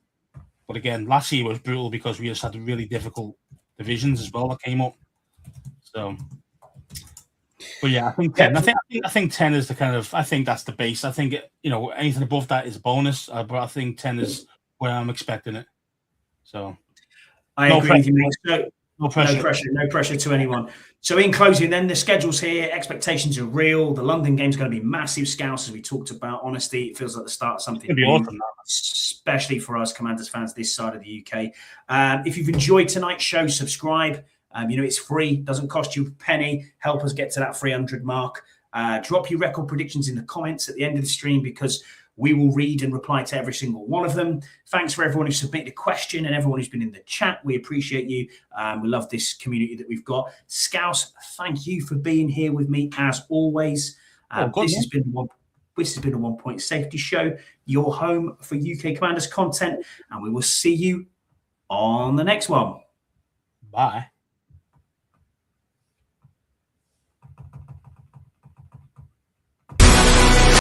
S2: But again, last year was brutal because we just had really difficult divisions as well that came up. So, but yeah, I think 10. I think 10 is the kind of. I think that's the base. I think anything above that is a bonus. But I think 10 is where I'm expecting it. So,
S1: I agree with you, mate.
S2: No pressure.
S1: No pressure to anyone. So in closing, then the schedule's here. Expectations are real. The London game's going to be massive, Scouse, as we talked about. Honestly, it feels like the start of something
S2: new, awesome,
S1: especially for us Commanders fans this side of the UK. If you've enjoyed tonight's show, subscribe. It's free, doesn't cost you a penny. Help us get to that 300 mark. Drop your record predictions in the comments at the end of the stream because we will read and reply to every single one of them. Thanks for everyone who submitted a question and everyone who's been in the chat. We appreciate you. We love this community that we've got. Scouse, thank you for being here with me as always. This has been a 1 Point Safety Show, your home for UK Commanders content, and we will see you on the next one.
S2: Bye.